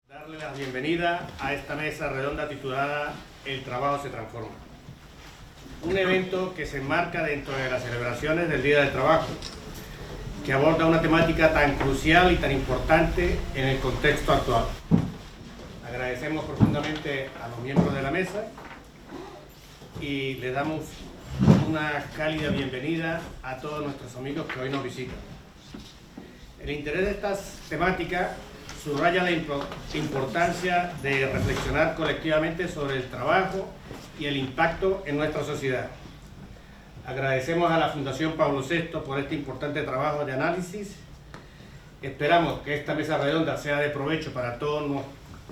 Darle la bienvenida a esta mesa redonda titulada El trabajo se transforma. Un evento que se enmarca dentro de las celebraciones del Día del Trabajo, que aborda una temática tan crucial y tan importante en el contexto actual. Agradecemos profundamente a los miembros de la mesa y les damos una cálida bienvenida a todos nuestros amigos que hoy nos visitan. El interés de estas temáticas subraya la importancia de reflexionar colectivamente sobre el trabajo y el impacto en nuestra sociedad. Agradecemos a la Fundación Pablo VI por este importante trabajo de análisis. Esperamos que esta mesa redonda sea de provecho para todos los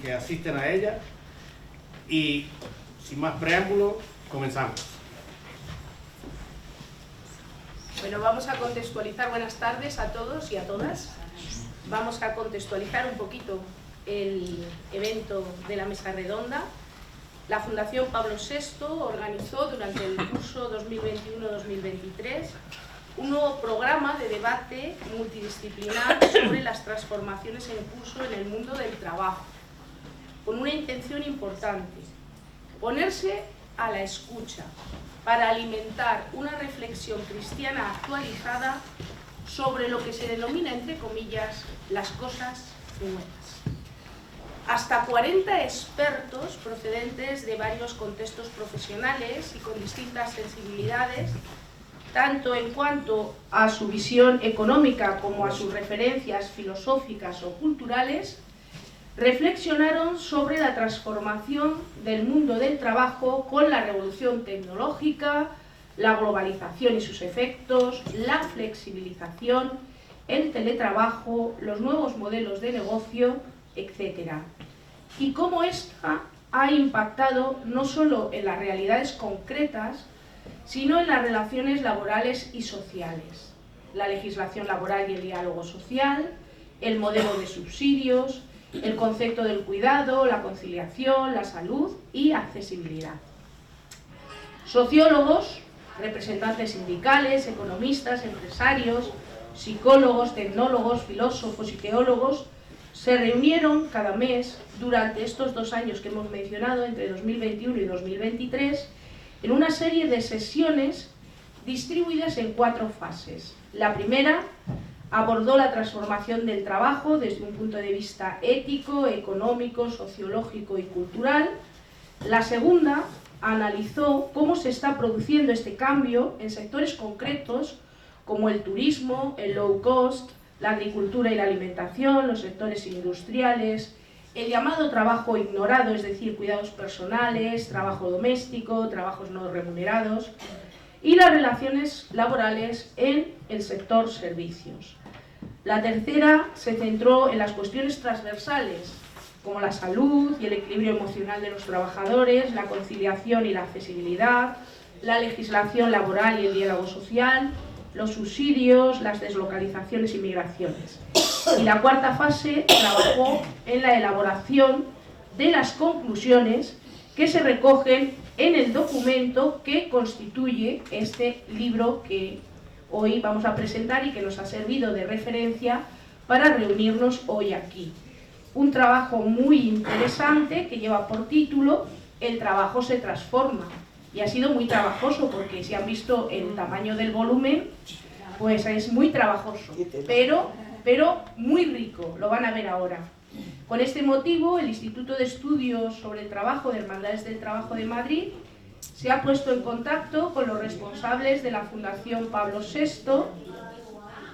que asisten a ella y, sin más preámbulo, comenzamos. Bueno, vamos a contextualizar. Buenas tardes a todos y a todas. Vamos a contextualizar un poquito el evento de la mesa redonda. La Fundación Pablo VI organizó durante el curso 2021-2023 un nuevo programa de debate multidisciplinar sobre las transformaciones en curso en el mundo del trabajo, con una intención importante: ponerse a la escucha para alimentar una reflexión cristiana actualizada sobre lo que se denomina, entre comillas, las cosas nuevas. Hasta 40 expertos procedentes de varios contextos profesionales y con distintas sensibilidades, tanto en cuanto a su visión económica como a sus referencias filosóficas o culturales, reflexionaron sobre la transformación del mundo del trabajo con la revolución tecnológica, la globalización y sus efectos, la flexibilización, el teletrabajo, los nuevos modelos de negocio, etc. Y cómo esta ha impactado no solo en las realidades concretas, sino en las relaciones laborales y sociales, la legislación laboral y el diálogo social, el modelo de subsidios, el concepto del cuidado, la conciliación, la salud y accesibilidad. Sociólogos, representantes sindicales, economistas, empresarios, psicólogos, tecnólogos, filósofos y teólogos se reunieron cada mes durante estos 2 años que hemos mencionado, entre 2021 y 2023, en una serie de sesiones distribuidas en 4 fases. La primera abordó la transformación del trabajo desde un punto de vista ético, económico, sociológico y cultural. La segunda analizó cómo se está produciendo este cambio en sectores concretos como el turismo, el low cost, la agricultura y la alimentación, los sectores industriales, el llamado trabajo ignorado, es decir, cuidados personales, trabajo doméstico, trabajos no remunerados, y las relaciones laborales en el sector servicios. La tercera se centró en las cuestiones transversales, como la salud y el equilibrio emocional de los trabajadores, la conciliación y la accesibilidad, la legislación laboral y el diálogo social, los subsidios, las deslocalizaciones y migraciones. Y la cuarta fase trabajó en la elaboración de las conclusiones que se recogen en el documento que constituye este libro que hoy vamos a presentar y que nos ha servido de referencia para reunirnos hoy aquí. Un trabajo muy interesante que lleva por título El trabajo se transforma, y ha sido muy trabajoso porque, si han visto el tamaño del volumen, pues es muy trabajoso, pero muy rico, lo van a ver ahora. Con este motivo, el Instituto de Estudios sobre el Trabajo de Hermandades del Trabajo de Madrid se ha puesto en contacto con los responsables de la Fundación Pablo VI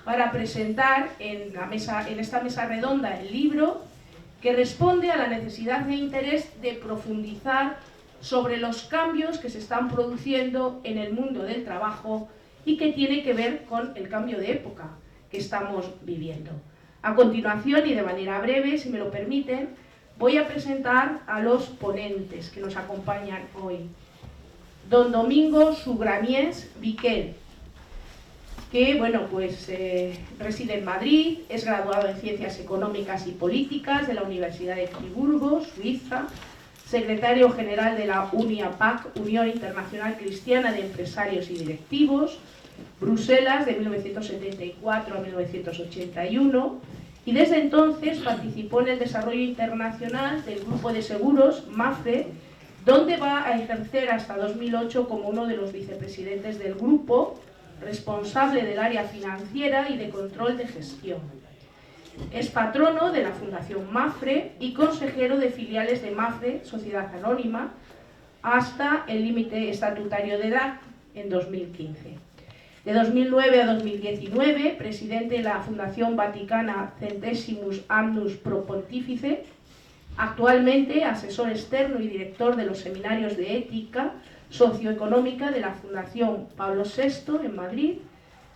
para presentar en esta mesa redonda el libro que responde a la necesidad e interés de profundizar sobre los cambios que se están produciendo en el mundo del trabajo y que tiene que ver con el cambio de época que estamos viviendo. A continuación, y de manera breve, si me lo permiten, voy a presentar a los ponentes que nos acompañan hoy. Don Domingo Sugramies Viquer, que reside en Madrid, es graduado en Ciencias Económicas y Políticas de la Universidad de Friburgo, Suiza, secretario general de la UNIAPAC, Unión Internacional Cristiana de Empresarios y Directivos, Bruselas de 1974 a 1981, y desde entonces participó en el desarrollo internacional del grupo de seguros MAFRE, donde va a ejercer hasta 2008 como uno de los vicepresidentes del grupo, responsable del área financiera y de control de gestión. Es patrono de la Fundación MAFRE y consejero de filiales de MAFRE, Sociedad Anónima, hasta el límite estatutario de edad en 2015. De 2009 a 2019, presidente de la Fundación Vaticana Centesimus Annus Pro Pontifice, actualmente asesor externo y director de los seminarios de ética socioeconómica de la Fundación Pablo VI en Madrid,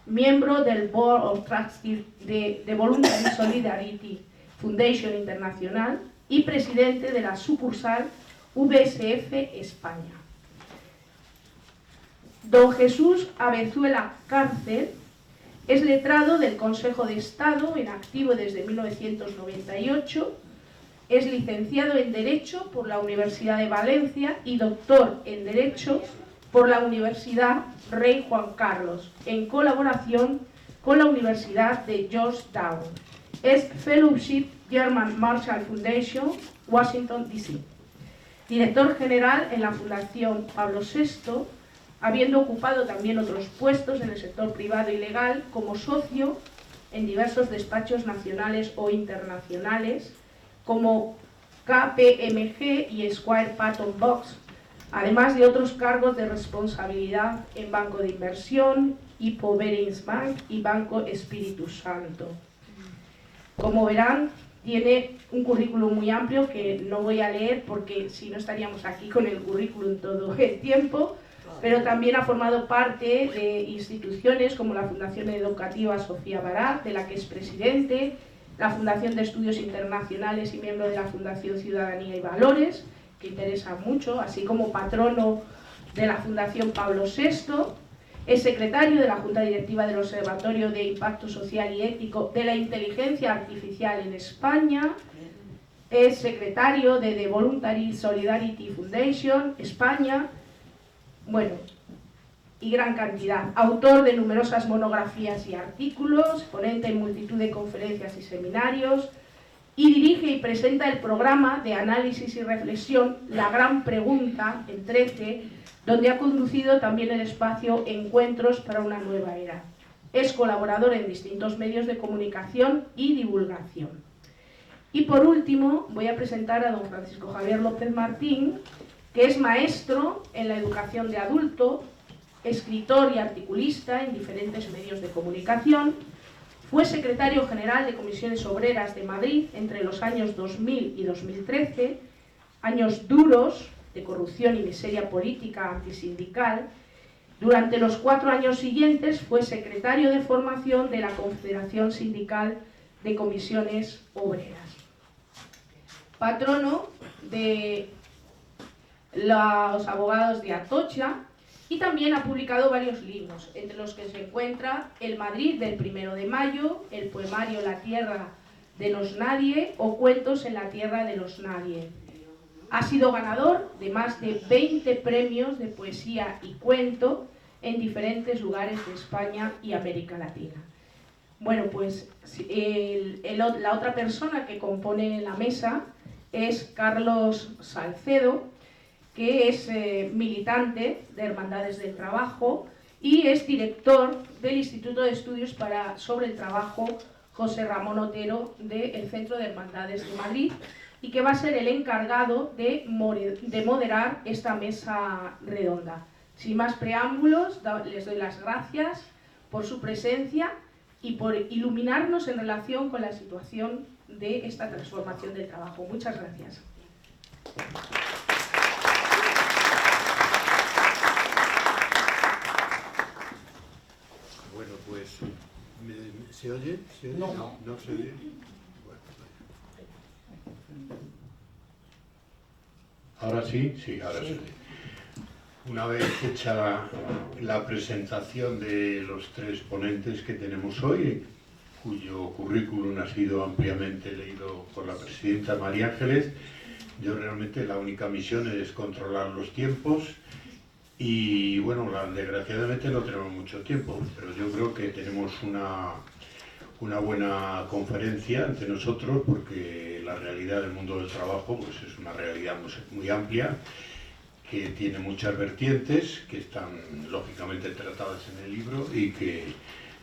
miembro del Board of Trustees de Voluntary Solidarity Foundation Internacional y presidente de la sucursal VSF España. Don Jesús Avezuela Cárcel es letrado del Consejo de Estado en activo desde 1998, es licenciado en Derecho por la Universidad de Valencia y doctor en Derecho por la Universidad Rey Juan Carlos, en colaboración con la Universidad de Georgetown. Es Fellowship German Marshall Foundation, Washington, D.C. Director general en la Fundación Pablo VI, habiendo ocupado también otros puestos en el sector privado y legal como socio en diversos despachos nacionales o internacionales, como KPMG y Squire Patton Box, además de otros cargos de responsabilidad en Banco de Inversión, Hippo Veterans Bank y Banco Espíritu Santo. Como verán, tiene un currículum muy amplio que no voy a leer porque si no estaríamos aquí con el currículum todo el tiempo, pero también ha formado parte de instituciones como la Fundación Educativa Sofía Barat, de la que es presidente, la Fundación de Estudios Internacionales y miembro de la Fundación Ciudadanía y Valores, que interesa mucho, así como patrono de la Fundación Pablo VI, es secretario de la Junta Directiva del Observatorio de Impacto Social y Ético de la Inteligencia Artificial en España, es secretario de The Voluntary Solidarity Foundation España, bueno, y gran cantidad. Autor de numerosas monografías y artículos, ponente en multitud de conferencias y seminarios, y dirige y presenta el programa de análisis y reflexión La Gran Pregunta, en 13, donde ha conducido también el espacio Encuentros para una Nueva Era. Es colaborador en distintos medios de comunicación y divulgación. Y por último, voy a presentar a don Francisco Javier López Martín, que es maestro en la educación de adulto, escritor y articulista en diferentes medios de comunicación. Fue secretario general de Comisiones Obreras de Madrid entre los años 2000 y 2013, años duros de corrupción y miseria política antisindical. Durante los 4 años siguientes fue secretario de formación de la Confederación Sindical de Comisiones Obreras. Patrono de los abogados de Atocha, y también ha publicado varios libros, entre los que se encuentra El Madrid del 1 de mayo, el poemario La Tierra de los Nadie o Cuentos en la Tierra de los Nadie. Ha sido ganador de más de 20 premios de poesía y cuento en diferentes lugares de España y América Latina. Bueno, pues la otra persona que compone la mesa es Carlos Salcedo, que es militante de Hermandades del Trabajo y es director del Instituto de Estudios sobre el Trabajo José Ramón Otero del Centro de Hermandades de Madrid, y que va a ser el encargado de moderar esta mesa redonda. Sin más preámbulos, les doy las gracias por su presencia y por iluminarnos en relación con la situación de esta transformación del trabajo. Muchas gracias. Bueno, pues, ¿se oye? ¿Se oye? No. ¿No se oye? Bueno, ¿ahora sí? Sí, ahora sí. Una vez hecha la presentación de los 3 ponentes que tenemos hoy, cuyo currículum ha sido ampliamente leído por la presidenta María Ángeles, yo realmente la única misión es controlar los tiempos. Y bueno, desgraciadamente no tenemos mucho tiempo, pero yo creo que tenemos una buena conferencia ante nosotros, porque la realidad del mundo del trabajo pues es una realidad muy amplia, que tiene muchas vertientes, que están lógicamente tratadas en el libro y que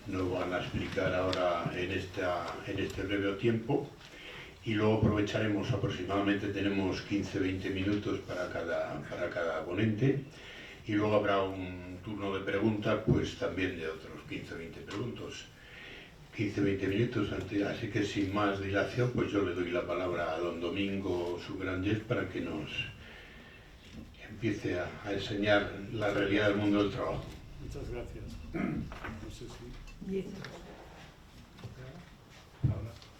nos van a explicar ahora en este breve tiempo. Y luego aprovecharemos, aproximadamente tenemos 15-20 minutos para cada ponente, y luego habrá un turno de preguntas, pues también de otros 15-20 minutos, así que sin más dilación, pues yo le doy la palabra a don Domingo Sugranyes para que nos empiece a enseñar la realidad del mundo del trabajo. Muchas gracias. No sé si... Bien.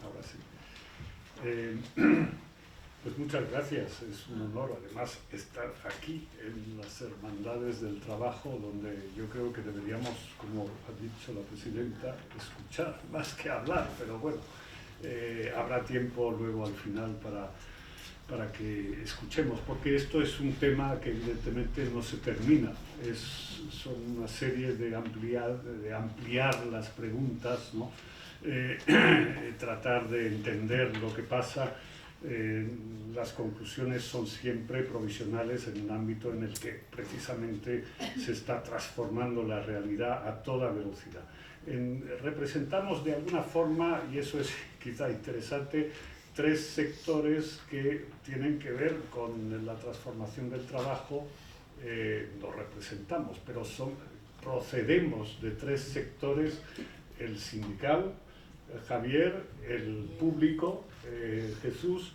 Ahora sí. Pues muchas gracias, es un honor además estar aquí en las Hermandades del Trabajo, donde yo creo que deberíamos, como ha dicho la presidenta, escuchar más que hablar, pero bueno, habrá tiempo luego al final para que escuchemos, porque esto es un tema que evidentemente no se termina, son una serie de ampliar las preguntas, ¿no? Tratar de entender lo que pasa. Las conclusiones son siempre provisionales en un ámbito en el que precisamente se está transformando la realidad a toda velocidad. Representamos de alguna forma, y eso es quizá interesante, tres sectores que tienen que ver con la transformación del trabajo. Los representamos, pero procedemos de tres sectores: el sindical, Javier, el público, Jesús,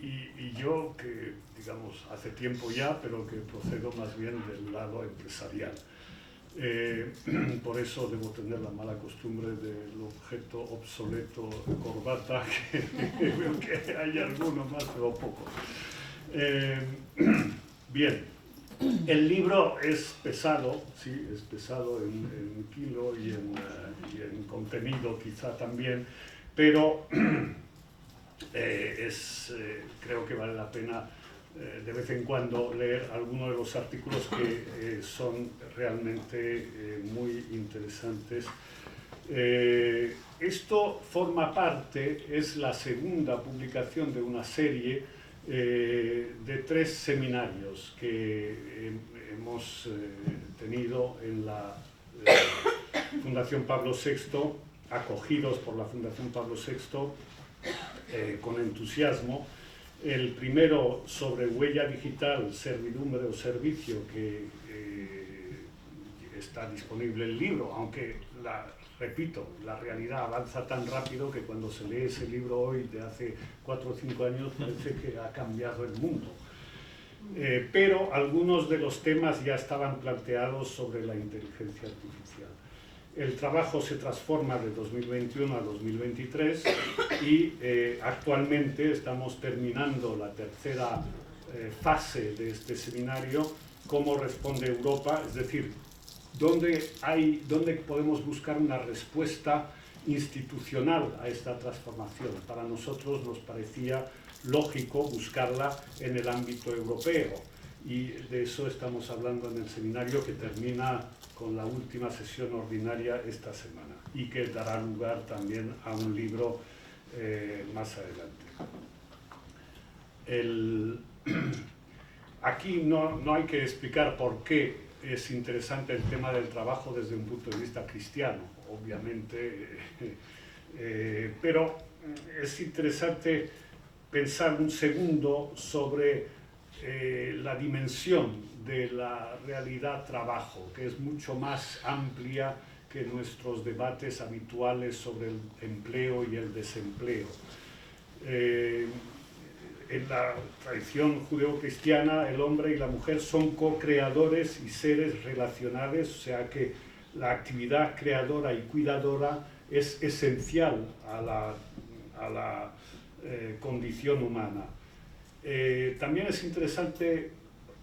y yo, que digamos hace tiempo ya, pero que procedo más bien del lado empresarial. Por eso debo tener la mala costumbre del objeto obsoleto corbata, que veo que hay algunos más, pero pocos. Bien, el libro es pesado, sí, es pesado en kilo y en contenido quizá también, pero creo que vale la pena de vez en cuando leer algunos de los artículos que son realmente muy interesantes. Esto forma parte, es la segunda publicación de una serie de 3 seminarios que hemos tenido en la Fundación Pablo VI, acogidos por la Fundación Pablo VI con entusiasmo. El primero sobre huella digital, servidumbre o servicio, que está disponible el libro, aunque repito, la realidad avanza tan rápido que cuando se lee ese libro hoy de hace 4 o 5 años parece que ha cambiado el mundo. Pero algunos de los temas ya estaban planteados sobre la inteligencia artificial. El trabajo se transforma de 2021 a 2023 y actualmente estamos terminando la tercera fase de este seminario, cómo responde Europa, es decir, ¿dónde podemos buscar una respuesta institucional a esta transformación? Para nosotros nos parecía lógico buscarla en el ámbito europeo, y de eso estamos hablando en el seminario, que termina con la última sesión ordinaria esta semana y que dará lugar también a un libro más adelante. Aquí no hay que explicar por qué es interesante el tema del trabajo desde un punto de vista cristiano, obviamente, pero es interesante pensar un segundo sobre la dimensión de la realidad trabajo, que es mucho más amplia que nuestros debates habituales sobre el empleo y el desempleo. En la tradición judeocristiana, el hombre y la mujer son co-creadores y seres relacionales, o sea que la actividad creadora y cuidadora es esencial a la condición humana. También es interesante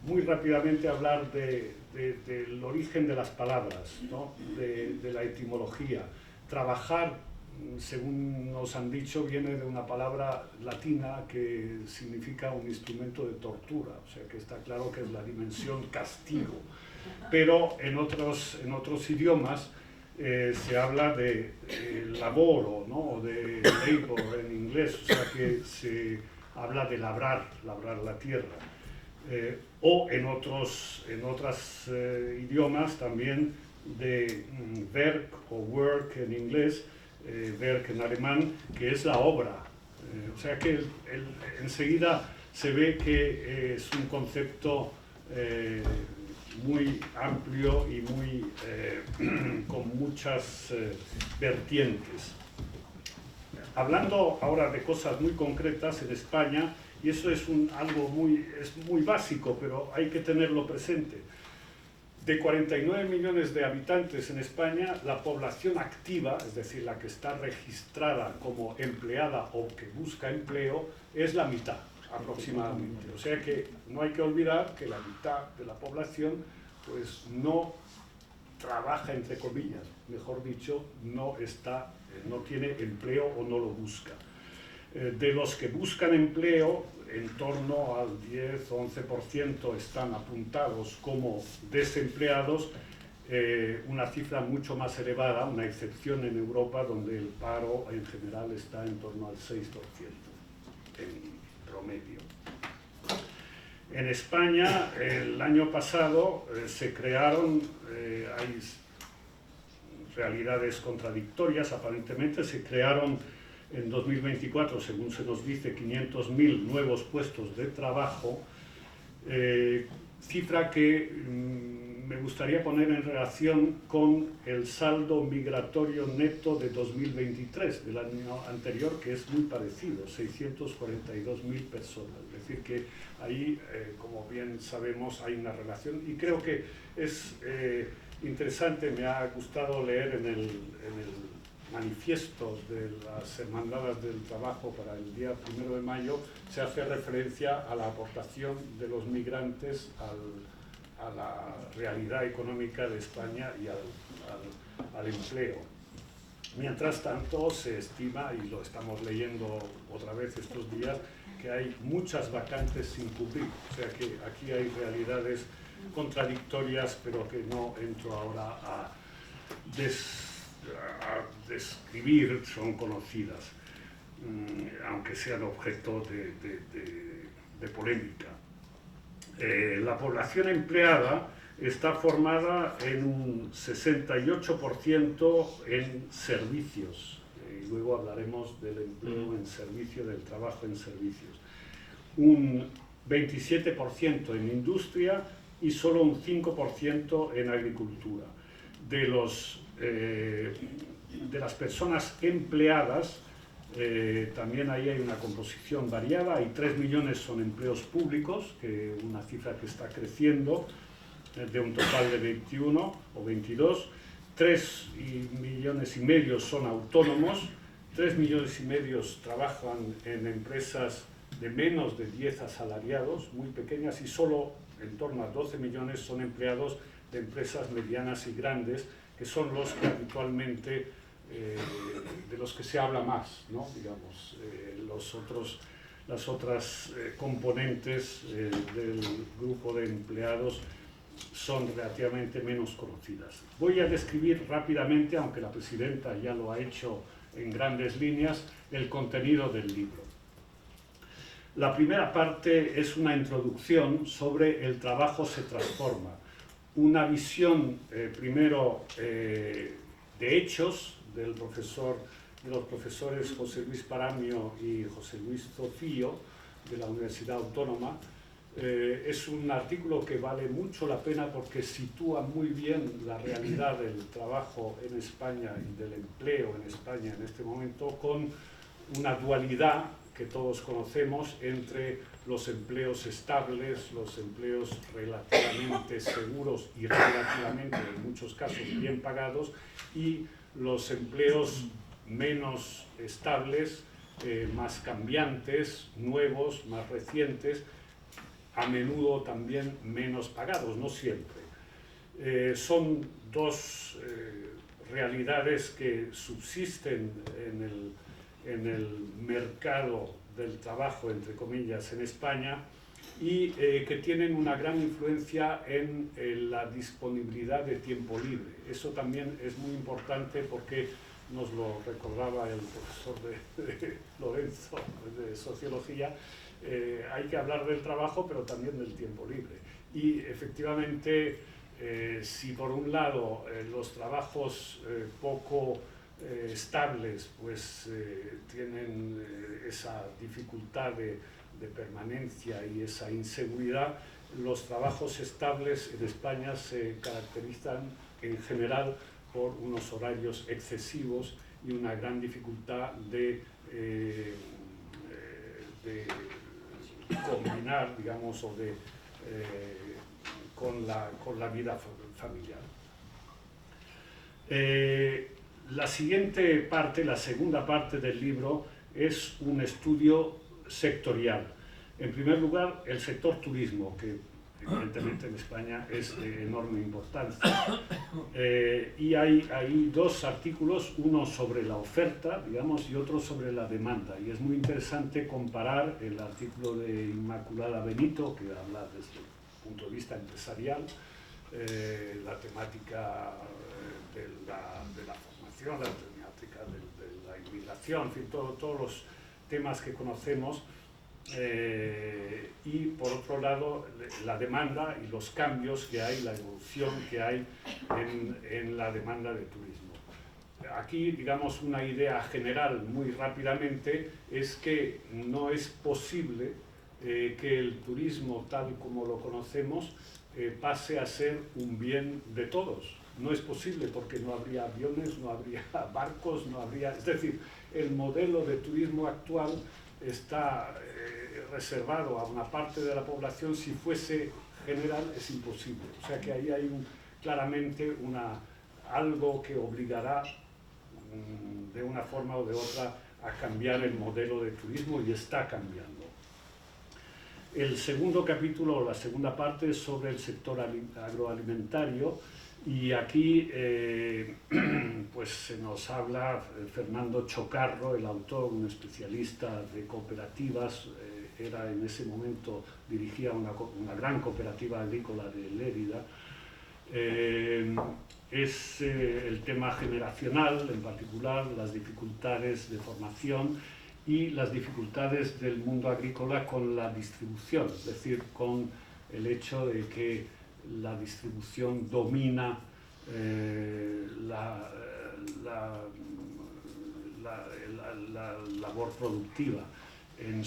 muy rápidamente hablar del origen de las palabras, ¿no? de la etimología. Trabajar, según nos han dicho, viene de una palabra latina que significa un instrumento de tortura, o sea que está claro que es la dimensión castigo. Pero en otros idiomas se habla de laboro, ¿no? O de labor en inglés, o sea que se habla de labrar la tierra. O en otros idiomas también de Werk o work en inglés, Werk en alemán, que es la obra. O sea que enseguida se ve que es un concepto muy amplio y con muchas vertientes. Hablando ahora de cosas muy concretas en España, y eso es algo muy básico, pero hay que tenerlo presente. De 49 millones de habitantes en España, la población activa, es decir, la que está registrada como empleada o que busca empleo, es la mitad aproximadamente. O sea que no hay que olvidar que la mitad de la población pues no trabaja, entre comillas, mejor dicho, no tiene empleo o no lo busca. De los que buscan empleo, en torno al 10 o 11% están apuntados como desempleados, una cifra mucho más elevada, una excepción en Europa, donde el paro en general está en torno al 6% en promedio. En España, el año pasado, se crearon, hay realidades contradictorias, aparentemente, se crearon en 2024, según se nos dice, 500.000 nuevos puestos de trabajo, cifra que me gustaría poner en relación con el saldo migratorio neto de 2023, del año anterior, que es muy parecido, 642.000 personas. Es decir, que ahí, como bien sabemos, hay una relación, y creo que es interesante. Me ha gustado leer en el manifiesto de las Hermandades del Trabajo para el día 1 de mayo, se hace referencia a la aportación de los migrantes a la realidad económica de España y al empleo. Mientras tanto, se estima, y lo estamos leyendo otra vez estos días, que hay muchas vacantes sin cubrir. O sea que aquí hay realidades contradictorias, pero que no entro ahora a describir, son conocidas, aunque sean objeto de polémica. La población empleada está formada en un 68% en servicios, y luego hablaremos del empleo en servicio, del trabajo en servicios, un 27% en industria y solo un 5% en agricultura. De las personas empleadas, también ahí hay una composición variada. Hay 3 millones son empleos públicos, una cifra que está creciendo, de un total de 21 o 22. 3,5 millones son autónomos, 3,5 millones trabajan en empresas de menos de 10 asalariados, muy pequeñas, y solo en torno a 12 millones son empleados de empresas medianas y grandes, que son los que habitualmente, de los que se habla más, ¿no? Digamos, las otras componentes del grupo de empleados son relativamente menos conocidas. Voy a describir rápidamente, aunque la presidenta ya lo ha hecho en grandes líneas, el contenido del libro. La primera parte es una introducción sobre el trabajo se transforma. Una visión, primero, de hechos de los profesores José Luis Paramio y José Luis Zofío, de la Universidad Autónoma. Es un artículo que vale mucho la pena porque sitúa muy bien la realidad del trabajo en España y del empleo en España en este momento, con una dualidad que todos conocemos entre los empleos estables, los empleos relativamente seguros y relativamente, en muchos casos, bien pagados, y los empleos menos estables, más cambiantes, nuevos, más recientes, a menudo también menos pagados, no siempre. Son dos realidades que subsisten en el mercado del trabajo, entre comillas, en España, y que tienen una gran influencia en la disponibilidad de tiempo libre. Eso también es muy importante porque nos lo recordaba el profesor de Lorenzo de Sociología. Hay que hablar del trabajo, pero también del tiempo libre. Y efectivamente, si por un lado los trabajos poco estables pues tienen esa dificultad de permanencia y esa inseguridad, los trabajos estables en España se caracterizan en general por unos horarios excesivos y una gran dificultad de combinar, digamos, o de, con la vida familiar. La siguiente parte, la segunda parte del libro, es un estudio sectorial. En primer lugar, el sector turismo, que evidentemente en España es de enorme importancia. Y hay dos artículos, uno sobre la oferta, digamos, y otro sobre la demanda. Y es muy interesante comparar el artículo de Inmaculada Benito, que habla desde el punto de vista empresarial, la temática de la formación, la temática de la inmigración, en fin, todos los temas que conocemos. Y por otro lado la demanda y los cambios que hay, la evolución que hay en la demanda de turismo. Aquí, digamos, una idea general muy rápidamente es que no es posible que el turismo tal como lo conocemos pase a ser un bien de todos. No es posible porque no habría aviones, no habría barcos, no habría... Es decir, el modelo de turismo actual está reservado a una parte de la población. Si fuese general es imposible. O sea que ahí hay claramente algo que obligará de una forma o de otra a cambiar el modelo de turismo, y está cambiando. El segundo capítulo, o la segunda parte, es sobre el sector agroalimentario, y aquí pues se nos habla Fernando Chocarro, el autor, un especialista de cooperativas, era en ese momento, dirigía una gran cooperativa agrícola de Lérida. Es el tema generacional, en particular las dificultades de formación y las dificultades del mundo agrícola con la distribución, es decir, con el hecho de que la distribución domina la labor productiva. En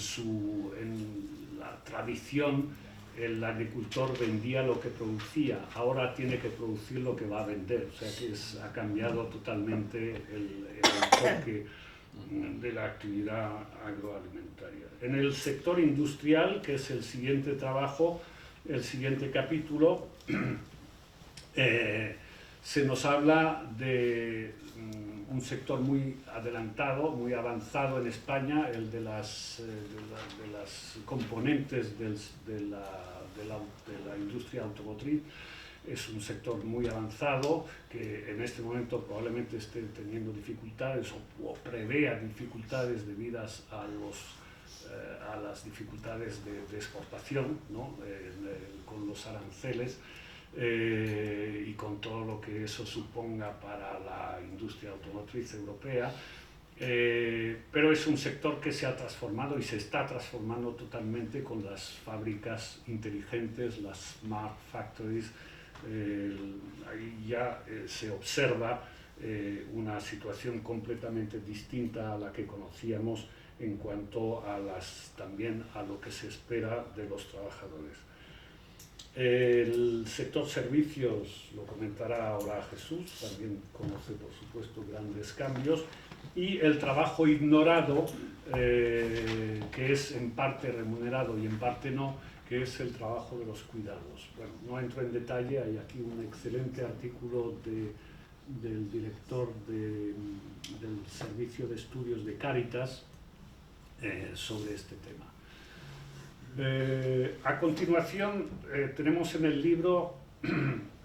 la tradición, el agricultor vendía lo que producía, ahora tiene que producir lo que va a vender, o sea que ha cambiado totalmente el enfoque de la actividad agroalimentaria. En el sector industrial, que es el siguiente trabajo, el siguiente capítulo, se nos habla de un sector muy adelantado, muy avanzado en España, el de las componentes de la industria automotriz. Es un sector muy avanzado que en este momento probablemente esté teniendo dificultades o prevea dificultades debidas a las dificultades de exportación, ¿no? Con los aranceles y con todo lo que eso suponga para la industria automotriz europea. Pero es un sector que se ha transformado y se está transformando totalmente con las fábricas inteligentes, las smart factories. Ahí ya se observa una situación completamente distinta a la que conocíamos en cuanto a también a lo que se espera de los trabajadores. El sector servicios lo comentará ahora Jesús, también conoce por supuesto grandes cambios, y el trabajo ignorado, que es en parte remunerado y en parte no, que es el trabajo de los cuidados. Bueno, no entro en detalle, hay aquí un excelente artículo del director del Servicio de Estudios de Cáritas sobre este tema. A continuación tenemos en el libro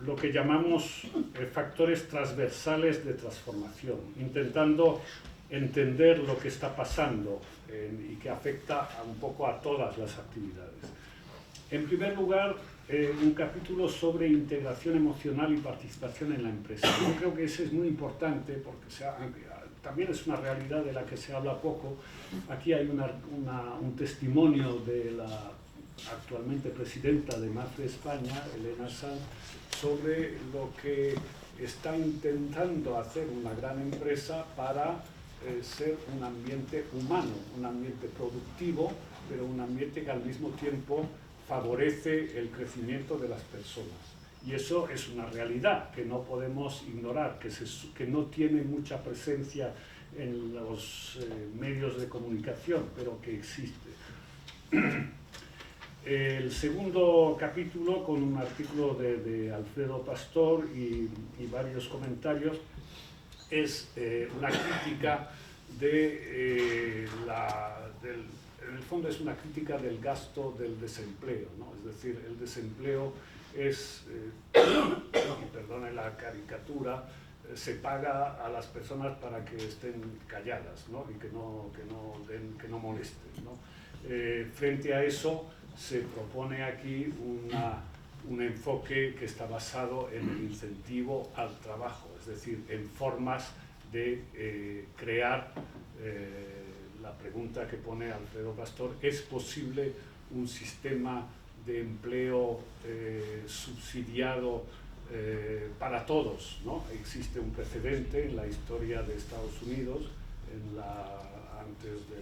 lo que llamamos factores transversales de transformación, intentando entender lo que está pasando y que afecta un poco a todas las actividades. En primer lugar, un capítulo sobre integración emocional y participación en la empresa. Yo creo que ese es muy importante porque también es una realidad de la que se habla poco. Aquí hay un testimonio de la actualmente presidenta de MAPFRE España, Elena Sanz, sobre lo que está intentando hacer una gran empresa para ser un ambiente humano, un ambiente productivo, pero un ambiente que al mismo tiempo favorece el crecimiento de las personas. Y eso es una realidad que no podemos ignorar, que no tiene mucha presencia en los medios de comunicación, pero que existe. El segundo capítulo, con un artículo de Alfredo Pastor y varios comentarios, es una crítica en el fondo es una crítica del gasto del desempleo, ¿no? Es decir, el desempleo es, y perdone la caricatura, se paga a las personas para que estén calladas, ¿no? Y que no molesten, ¿no? Frente a eso se propone aquí un enfoque que está basado en el incentivo al trabajo, es decir, en formas de crear. La pregunta que pone Alfredo Pastor: ¿es posible un sistema de empleo subsidiado para todos, ¿no? Existe un precedente en la historia de Estados Unidos, antes de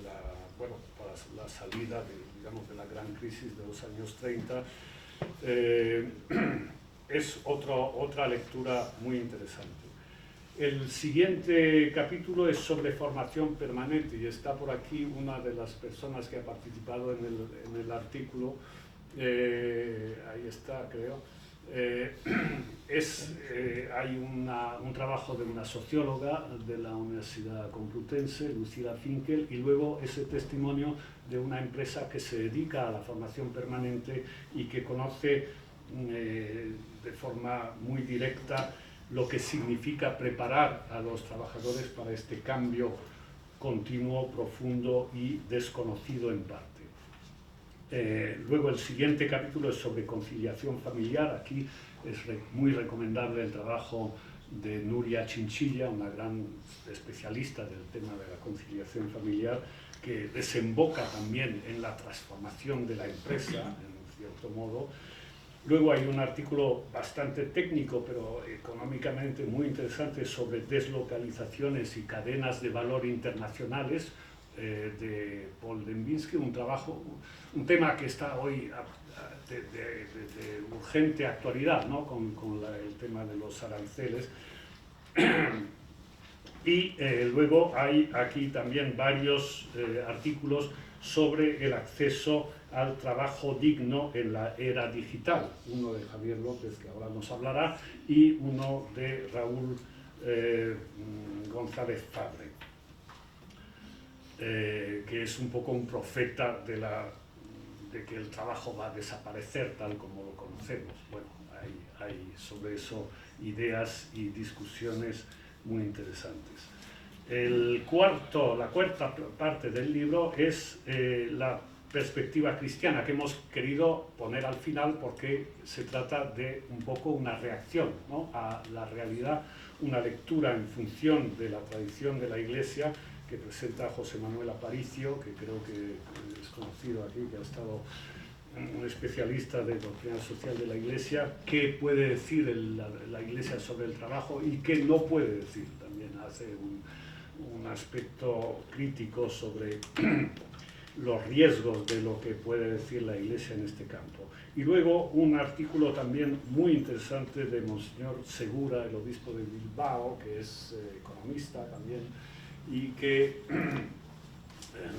para la salida de la gran crisis de los años 30. Es otra lectura muy interesante. El siguiente capítulo es sobre formación permanente y está por aquí una de las personas que ha participado en el artículo, ahí está, creo. Hay un trabajo de una socióloga de la Universidad Complutense, Lucila Finkel, y luego ese testimonio de una empresa que se dedica a la formación permanente y que conoce de forma muy directa lo que significa preparar a los trabajadores para este cambio continuo, profundo y desconocido en parte. Luego el siguiente capítulo es sobre conciliación familiar. Aquí es muy recomendable el trabajo de Nuria Chinchilla, una gran especialista del tema de la conciliación familiar, que desemboca también en la transformación de la empresa, en cierto modo. Luego hay un artículo bastante técnico, pero económicamente muy interesante, sobre deslocalizaciones y cadenas de valor internacionales, de Paul Dembinski, un tema que está hoy de urgente actualidad, ¿no? con el tema de los aranceles. Y luego hay aquí también varios artículos sobre el acceso al trabajo digno en la era digital, uno de Javier López, que ahora nos hablará, y uno de Raúl González Fabre, que es un poco un profeta de que el trabajo va a desaparecer tal como lo conocemos. Bueno, hay sobre eso ideas y discusiones muy interesantes. La cuarta parte del libro es la perspectiva cristiana, que hemos querido poner al final porque se trata de un poco una reacción, ¿no?, a la realidad, una lectura en función de la tradición de la Iglesia que presenta José Manuel Aparicio, que creo que es conocido aquí, que ha estado un especialista de doctrina social de la Iglesia. ¿Qué puede decir la Iglesia sobre el trabajo y qué no puede decir? También hace un aspecto crítico sobre los riesgos de lo que puede decir la Iglesia en este campo. Y luego un artículo también muy interesante de Monseñor Segura, el obispo de Bilbao, que es economista también, y que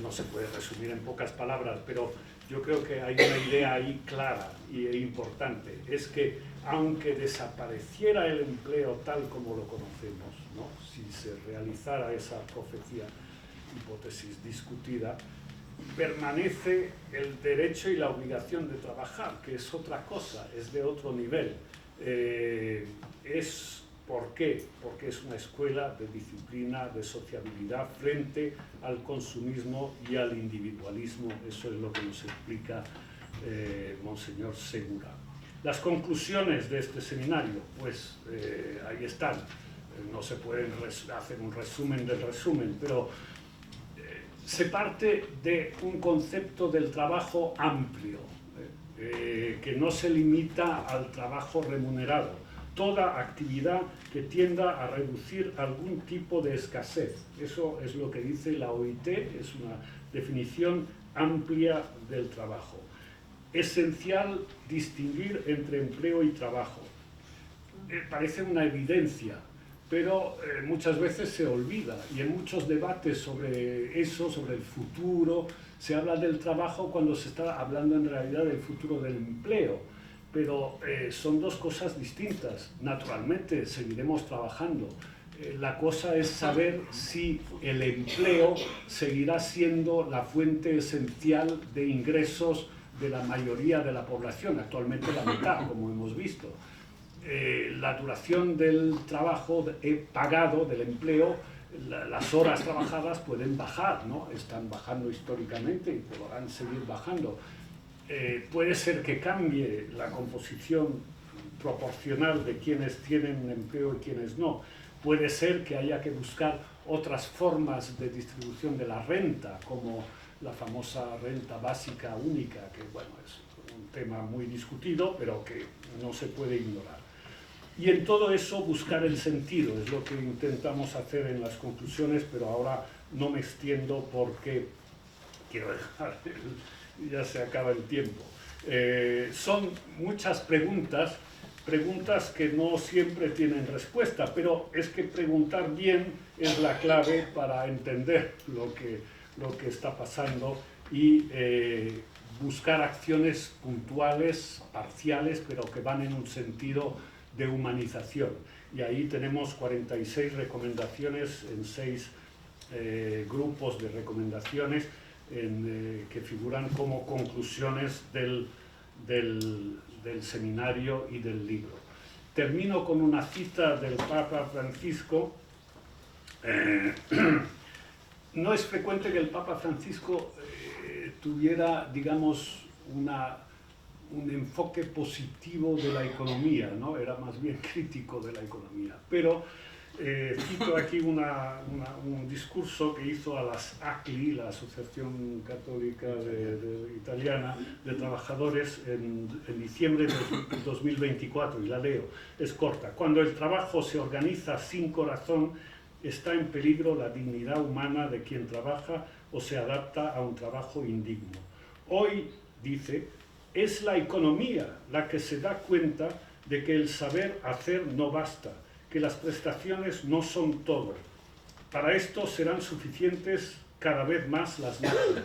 no se puede resumir en pocas palabras, pero yo creo que hay una idea ahí clara e importante. Es que aunque desapareciera el empleo tal como lo conocemos, ¿no?, si se realizara esa profecía, hipótesis discutida, permanece el derecho y la obligación de trabajar, que es otra cosa, es de otro nivel. ¿Por qué? Porque es una escuela de disciplina, de sociabilidad frente al consumismo y al individualismo. Eso es lo que nos explica Monseñor Segura. Las conclusiones de este seminario, pues ahí están. No se puede hacer un resumen del resumen, pero se parte de un concepto del trabajo amplio, que no se limita al trabajo remunerado. Toda actividad que tienda a reducir algún tipo de escasez. Eso es lo que dice la OIT, es una definición amplia del trabajo. Esencial distinguir entre empleo y trabajo. Parece una evidencia, pero muchas veces se olvida, y en muchos debates sobre eso, sobre el futuro, se habla del trabajo cuando se está hablando en realidad del futuro del empleo, pero son dos cosas distintas. Naturalmente seguiremos trabajando. La cosa es saber si el empleo seguirá siendo la fuente esencial de ingresos de la mayoría de la población, actualmente la mitad, como hemos visto. La duración del trabajo pagado, del empleo, las horas trabajadas pueden bajar, ¿no? Están bajando históricamente y podrán seguir bajando. Puede ser que cambie la composición proporcional de quienes tienen empleo y quienes no. Puede ser que haya que buscar otras formas de distribución de la renta, como la famosa renta básica única, que bueno, es un tema muy discutido, pero que no se puede ignorar. Y en todo eso buscar el sentido, es lo que intentamos hacer en las conclusiones, pero ahora no me extiendo porque quiero dejar, ya se acaba el tiempo. Son muchas preguntas que no siempre tienen respuesta, pero es que preguntar bien es la clave para entender lo que está pasando y buscar acciones puntuales, parciales, pero que van en un sentido de humanización. Y ahí tenemos 46 recomendaciones en 6 grupos de recomendaciones que figuran como conclusiones del seminario y del libro. Termino con una cita del Papa Francisco. No es frecuente que el Papa Francisco tuviera, digamos, un enfoque positivo de la economía, ¿no? Era más bien crítico de la economía. Pero cito aquí un discurso que hizo a las ACLI, la Asociación Católica Italiana de Trabajadores, en diciembre de 2024, y la leo, es corta. Cuando el trabajo se organiza sin corazón, está en peligro la dignidad humana de quien trabaja o se adapta a un trabajo indigno. Hoy, dice, es la economía la que se da cuenta de que el saber hacer no basta, que las prestaciones no son todo. Para esto serán suficientes cada vez más las máquinas.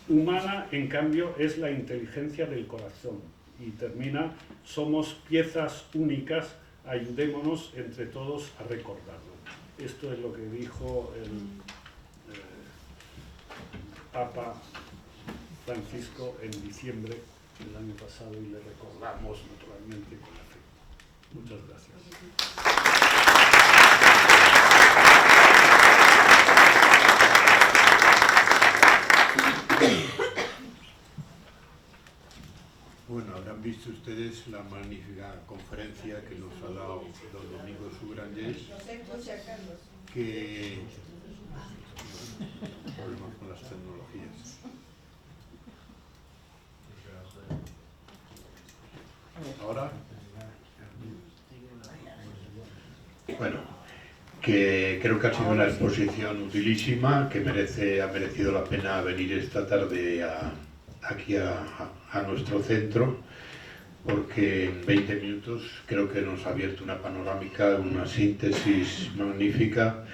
Humana, en cambio, es la inteligencia del corazón. Y termina, somos piezas únicas, ayudémonos entre todos a recordarlo. Esto es lo que dijo el Papa Francisco en diciembre del año pasado, y le recordamos naturalmente con la fe. Muchas gracias. Bueno, habrán visto ustedes la magnífica conferencia que nos ha dado don Domingo Sugranyes, que problemas con las tecnologías. ¿Ahora? Bueno, que creo que ha sido una exposición utilísima, que ha merecido la pena venir esta tarde aquí a nuestro centro, porque en 20 minutos creo que nos ha abierto una panorámica, una síntesis magnífica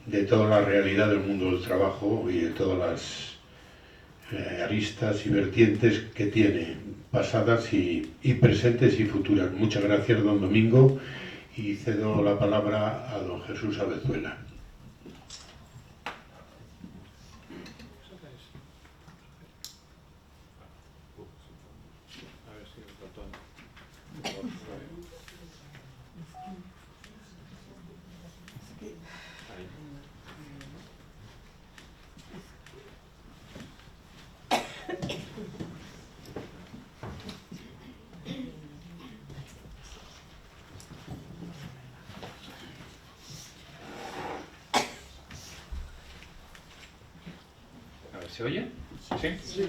de toda la realidad del mundo del trabajo y de todas las aristas y vertientes que tiene, pasadas y presentes y futuras. Muchas gracias, don Domingo, y cedo la palabra a don Jesús Avezuela. ¿Se oye? ¿Sí?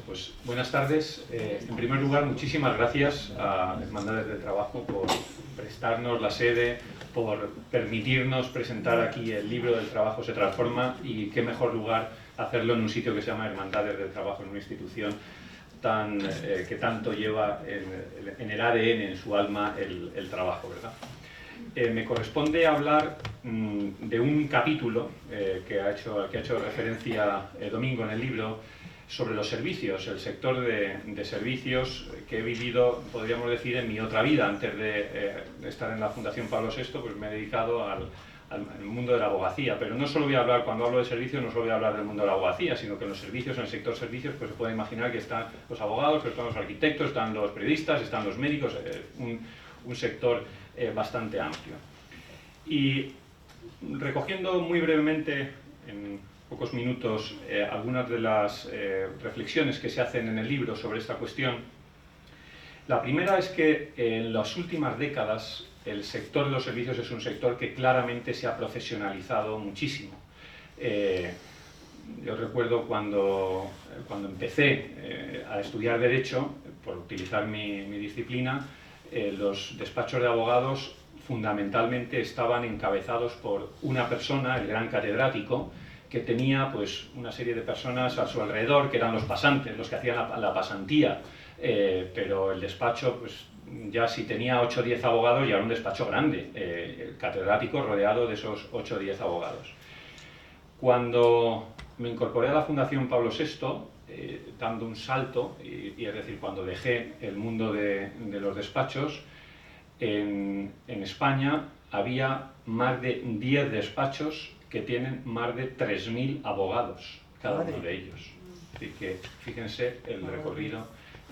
Pues buenas tardes. En primer lugar, muchísimas gracias a Hermandades del Trabajo por prestarnos la sede, por permitirnos presentar aquí el libro del trabajo se transforma, y qué mejor lugar hacerlo en un sitio que se llama Hermandades del Trabajo, en una institución que tanto lleva en el ADN, en su alma, el trabajo, ¿verdad? Me corresponde hablar de un capítulo que ha hecho referencia Domingo en el libro, sobre los servicios, el sector de servicios que he vivido, podríamos decir, en mi otra vida. Antes de estar en la Fundación Pablo VI, pues me he dedicado al mundo de la abogacía, pero no solo voy a hablar, cuando hablo de servicios, no solo voy a hablar del mundo de la abogacía, sino que en los servicios, en el sector servicios, pues se puede imaginar que están los abogados, pero están los arquitectos, están los periodistas, están los médicos, un sector bastante amplio. Y recogiendo muy brevemente, en pocos minutos, algunas de las reflexiones que se hacen en el libro sobre esta cuestión. La primera es que en las últimas décadas el sector de los servicios es un sector que claramente se ha profesionalizado muchísimo. Yo recuerdo cuando empecé a estudiar Derecho, por utilizar mi disciplina, los despachos de abogados fundamentalmente estaban encabezados por una persona, el gran catedrático, que tenía pues una serie de personas a su alrededor, que eran los pasantes, los que hacían la pasantía, pero el despacho, pues ya si tenía 8 o 10 abogados, ya era un despacho grande, el catedrático rodeado de esos 8 o 10 abogados. Cuando me incorporé a la Fundación Pablo VI, dando un salto, y es decir, cuando dejé el mundo de los despachos, en España había más de 10 despachos que tienen más de 3.000 abogados, cada uno de ellos. Así que fíjense el recorrido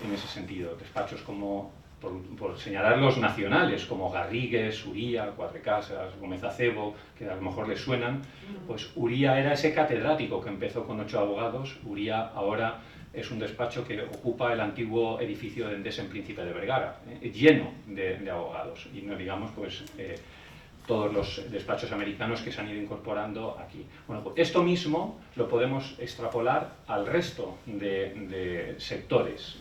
en ese sentido. Despachos como, por señalar los nacionales, como Garrigues, Uría, Cuatrecasas, Gómez Acebo, que a lo mejor les suenan, pues Uría era ese catedrático que empezó con 8 abogados. Uría ahora es un despacho que ocupa el antiguo edificio de Endesa en Príncipe de Vergara, lleno de abogados, y no digamos pues todos los despachos americanos que se han ido incorporando aquí. Bueno, pues esto mismo lo podemos extrapolar al resto de sectores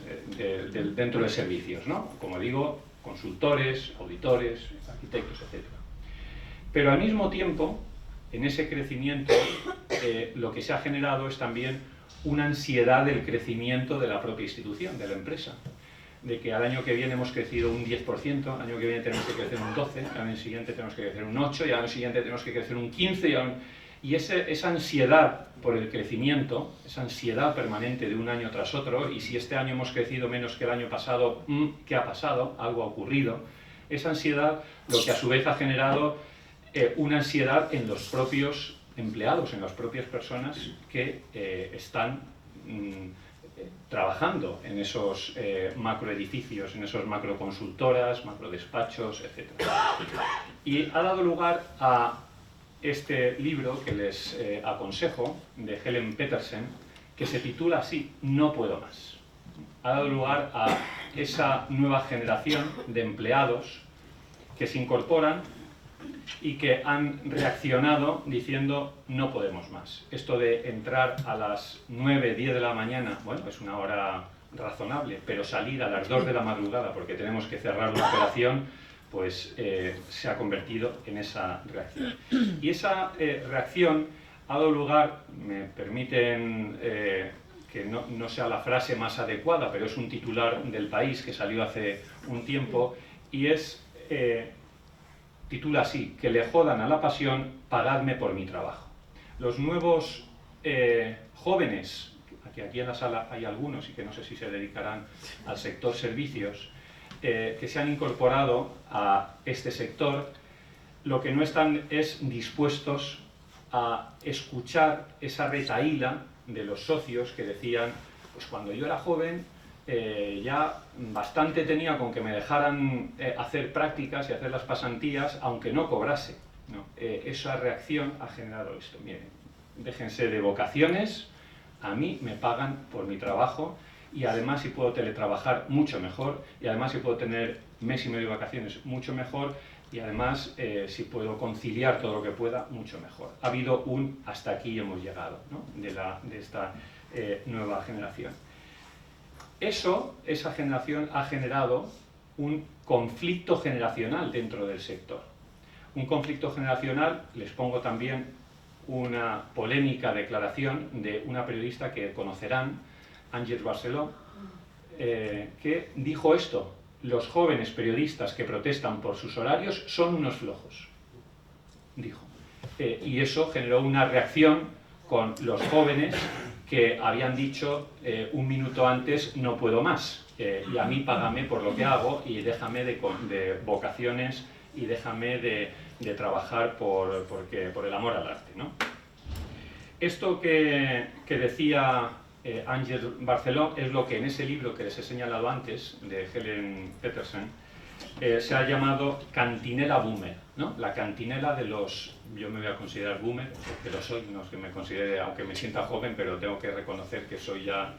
dentro de servicios, ¿no? Como digo, consultores, auditores, arquitectos, etc. Pero al mismo tiempo, en ese crecimiento, lo que se ha generado es también una ansiedad del crecimiento de la propia institución, de la empresa. De que al año que viene hemos crecido un 10%, al año que viene tenemos que crecer un 12%, al año siguiente tenemos que crecer un 8%, y al año siguiente tenemos que crecer un 15%, y esa ansiedad por el crecimiento, esa ansiedad permanente de un año tras otro, y si este año hemos crecido menos que el año pasado, ¿qué ha pasado? Algo ha ocurrido. Esa ansiedad, lo que a su vez ha generado una ansiedad en los propios empleados, en las propias personas que están trabajando en esos macroedificios, en esos macroconsultoras, macrodespachos, etc. Y ha dado lugar a este libro que les aconsejo, de Helen Petersen, que se titula así, No puedo más. Ha dado lugar a esa nueva generación de empleados que se incorporan y que han reaccionado diciendo no podemos más. Esto de entrar a las 9, 10 de la mañana, bueno, es una hora razonable, pero salir a las 2 de la madrugada porque tenemos que cerrar la operación, pues se ha convertido en esa reacción. Y esa reacción ha dado lugar, me permiten que no sea la frase más adecuada, pero es un titular del País que salió hace un tiempo, y es... titula así, que le jodan a la pasión, pagadme por mi trabajo. Los nuevos jóvenes, que aquí en la sala hay algunos y que no sé si se dedicarán al sector servicios, que se han incorporado a este sector, lo que no están es dispuestos a escuchar esa retahíla de los socios que decían, pues cuando yo era joven, ya bastante tenía con que me dejaran hacer prácticas y hacer las pasantías, aunque no cobrase, ¿no? Esa reacción ha generado esto. Miren, déjense de vocaciones, a mí me pagan por mi trabajo, y además si puedo teletrabajar mucho mejor, y además si puedo tener mes y medio de vacaciones mucho mejor, y además si puedo conciliar todo lo que pueda mucho mejor. Ha habido un hasta aquí hemos llegado, ¿no? de esta nueva generación. Esa generación ha generado un conflicto generacional dentro del sector. Un conflicto generacional, les pongo también una polémica declaración de una periodista que conocerán, Ángels Barceló, que dijo esto: los jóvenes periodistas que protestan por sus horarios son unos flojos, dijo. Y eso generó una reacción con los jóvenes que habían dicho un minuto antes no puedo más, y a mí págame por lo que hago y déjame de vocaciones y déjame de trabajar por el amor al arte, ¿no? Esto que decía Ángels Barceló es lo que en ese libro que les he señalado antes, de Helen Petersen, se ha llamado cantinela boomer, ¿no? La cantinela de los... Yo me voy a considerar boomer, porque lo soy, no es que me considere, aunque me sienta joven, pero tengo que reconocer que soy ya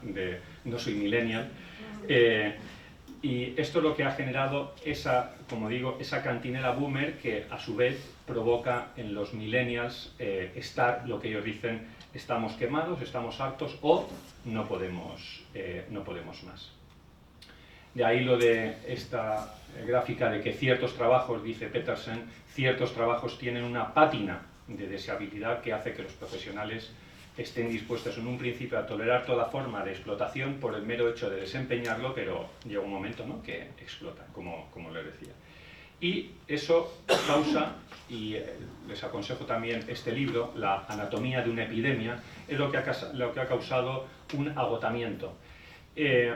no soy millennial. Y esto es lo que ha generado esa, como digo, esa cantinela boomer que a su vez provoca en los millennials lo que ellos dicen, estamos quemados, estamos hartos o no podemos más. De ahí lo de esta gráfica de que ciertos trabajos, dice Petersen, ciertos trabajos tienen una pátina de deseabilidad que hace que los profesionales estén dispuestos en un principio a tolerar toda forma de explotación por el mero hecho de desempeñarlo, pero llega un momento, ¿no?, que explotan, como les decía. Y eso causa, y les aconsejo también este libro, La anatomía de una epidemia, es lo que ha causado un agotamiento.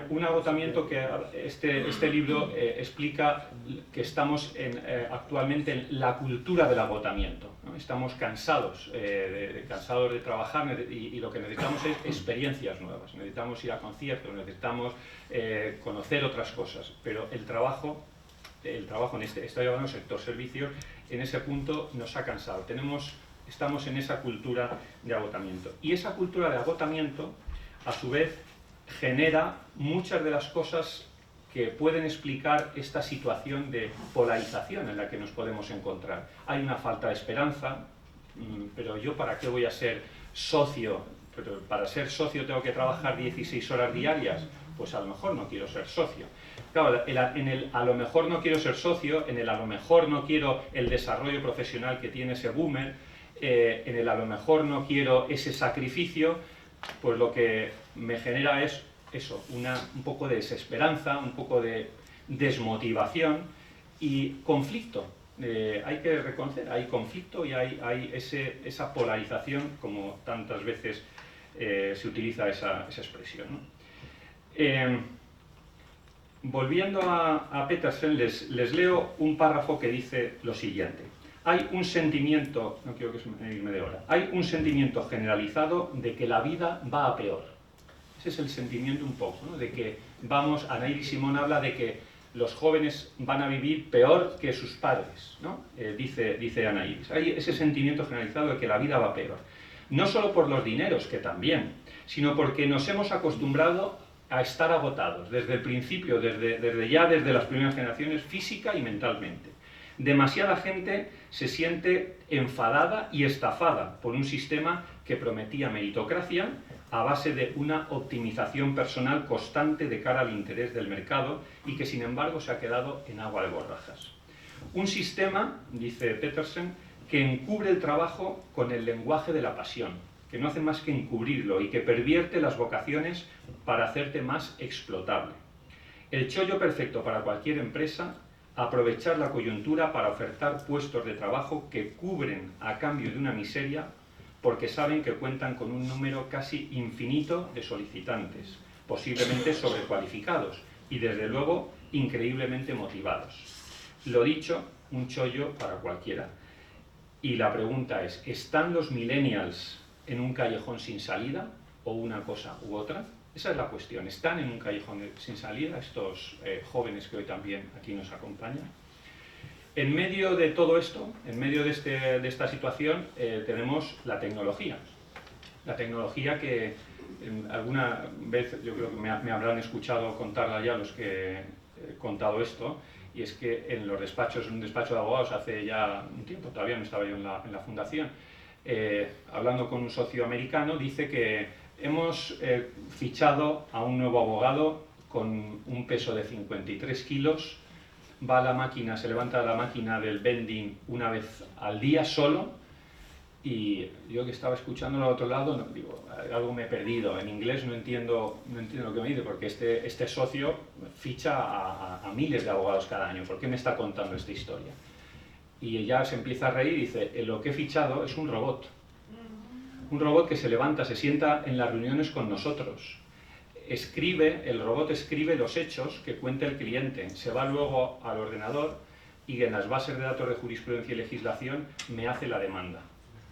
Un agotamiento que este libro explica que estamos actualmente en la cultura del agotamiento, ¿no? Estamos cansados de trabajar y lo que necesitamos es experiencias nuevas, necesitamos ir a conciertos, necesitamos conocer otras cosas, pero el trabajo estoy hablando del sector servicios, en ese punto nos ha cansado, estamos en esa cultura de agotamiento. Y esa cultura de agotamiento, a su vez, genera muchas de las cosas que pueden explicar esta situación de polarización en la que nos podemos encontrar. Hay una falta de esperanza, pero yo ¿para qué voy a ser socio? Pero para ser socio tengo que trabajar 16 horas diarias, pues a lo mejor no quiero ser socio. Claro, en el a lo mejor no quiero ser socio, en el a lo mejor no quiero el desarrollo profesional que tiene ese boomer, en el a lo mejor no quiero ese sacrificio, pues lo que me genera es eso, un poco de desesperanza, un poco de desmotivación y conflicto. Hay que reconocer, hay conflicto y hay esa polarización, como tantas veces se utiliza esa expresión, ¿no? Volviendo a Petersen, les leo un párrafo que dice lo siguiente. Hay un sentimiento, no quiero irme de hora, hay un sentimiento generalizado de que la vida va a peor. Ese es el sentimiento un poco, ¿no?, de que Anaïs Simón habla de que los jóvenes van a vivir peor que sus padres, ¿no? Dice Anaïs. Hay ese sentimiento generalizado de que la vida va peor. No solo por los dineros, que también, sino porque nos hemos acostumbrado a estar agotados desde el principio, desde las primeras generaciones, física y mentalmente. Demasiada gente se siente enfadada y estafada por un sistema que prometía meritocracia a base de una optimización personal constante de cara al interés del mercado y que sin embargo se ha quedado en agua de borrajas. Un sistema, dice Petersen, que encubre el trabajo con el lenguaje de la pasión, que no hace más que encubrirlo y que pervierte las vocaciones para hacerte más explotable. El chollo perfecto para cualquier empresa: aprovechar la coyuntura para ofertar puestos de trabajo que cubren a cambio de una miseria porque saben que cuentan con un número casi infinito de solicitantes, posiblemente sobrecualificados y desde luego increíblemente motivados. Lo dicho, un chollo para cualquiera. Y la pregunta es, ¿están los millennials en un callejón sin salida o una cosa u otra? Esa es la cuestión. ¿Están en un callejón sin salida estos jóvenes que hoy también aquí nos acompañan? En medio de todo esto, en medio de esta situación, tenemos la tecnología. La tecnología que alguna vez, yo creo que me habrán escuchado contarla ya los que he contado esto, y es que en los despachos, en un despacho de abogados hace ya un tiempo, todavía no estaba yo en la fundación, hablando con un socio americano, dice que hemos fichado a un nuevo abogado con un peso de 53 kilos, va a la máquina, se levanta la máquina del vending una vez al día solo, y yo que estaba escuchándolo al otro lado, no, digo, algo me he perdido, en inglés no entiendo lo que me dice, porque este socio ficha a miles de abogados cada año, ¿por qué me está contando esta historia? Y ya se empieza a reír y dice, lo que he fichado es un robot que se levanta, se sienta en las reuniones con nosotros, el robot escribe los hechos que cuenta el cliente, se va luego al ordenador y en las bases de datos de jurisprudencia y legislación me hace la demanda.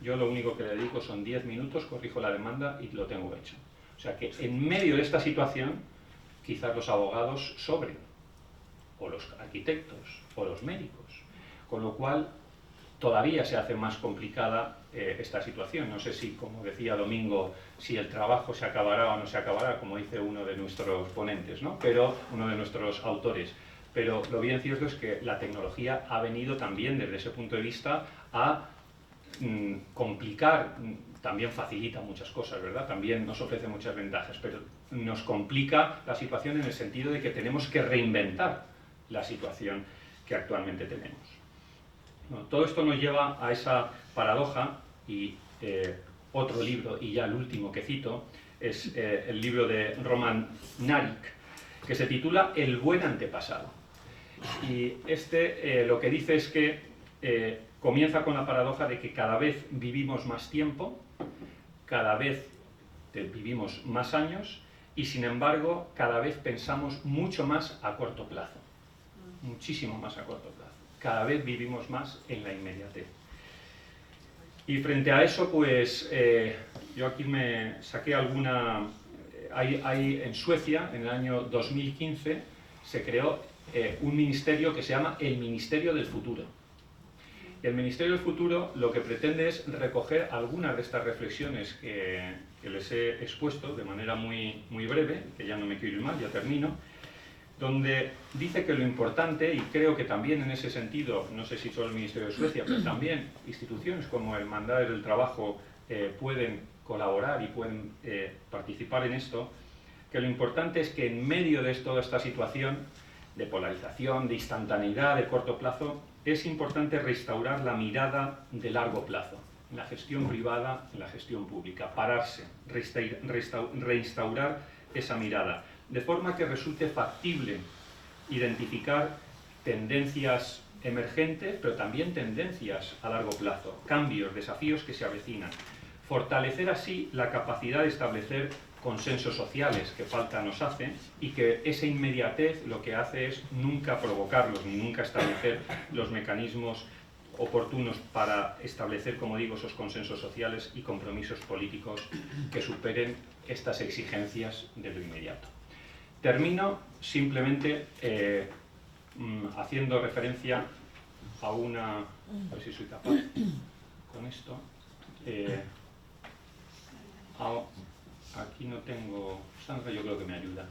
Yo lo único que le dedico son 10 minutos, corrijo la demanda y lo tengo hecho. O sea que en medio de esta situación, quizás los abogados sobren, o los arquitectos, o los médicos, con lo cual todavía se hace más complicada esta situación. No sé si, como decía Domingo, si el trabajo se acabará o no se acabará, como dice uno de nuestros ponentes, ¿no? Pero uno de nuestros autores. Pero lo bien cierto es que la tecnología ha venido también desde ese punto de vista a complicar, también facilita muchas cosas, ¿verdad? También nos ofrece muchas ventajas, pero nos complica la situación en el sentido de que tenemos que reinventar la situación que actualmente tenemos. Bueno, todo esto nos lleva a esa paradoja y otro libro, y ya el último que cito, es el libro de Roman Narik, que se titula El buen antepasado. Y lo que dice es que comienza con la paradoja de que cada vez vivimos más tiempo, cada vez vivimos más años y sin embargo cada vez pensamos mucho más a corto plazo, muchísimo más a corto plazo. Cada vez vivimos más en la inmediatez. Y frente a eso, pues yo aquí me saqué alguna... Hay en Suecia, en el año 2015, se creó un ministerio que se llama el Ministerio del Futuro. El Ministerio del Futuro lo que pretende es recoger algunas de estas reflexiones que les he expuesto de manera muy breve, que ya no me quiero ir más, ya termino, donde dice que lo importante, y creo que también en ese sentido, no sé si solo el Ministerio de Suecia, pero también instituciones como Hermandades del Trabajo pueden colaborar y pueden participar en esto, que lo importante es que en medio de toda esta situación de polarización, de instantaneidad, de corto plazo, es importante restaurar la mirada de largo plazo, en la gestión privada, en la gestión pública, pararse, reinstaurar esa mirada, de forma que resulte factible identificar tendencias emergentes, pero también tendencias a largo plazo, cambios, desafíos que se avecinan. Fortalecer así la capacidad de establecer consensos sociales que falta nos hace y que esa inmediatez lo que hace es nunca provocarlos ni nunca establecer los mecanismos oportunos para establecer, como digo, esos consensos sociales y compromisos políticos que superen estas exigencias de lo inmediato. Termino simplemente haciendo referencia a una... A ver si soy capaz con esto. Aquí no tengo... Sandra yo creo que me ayuda.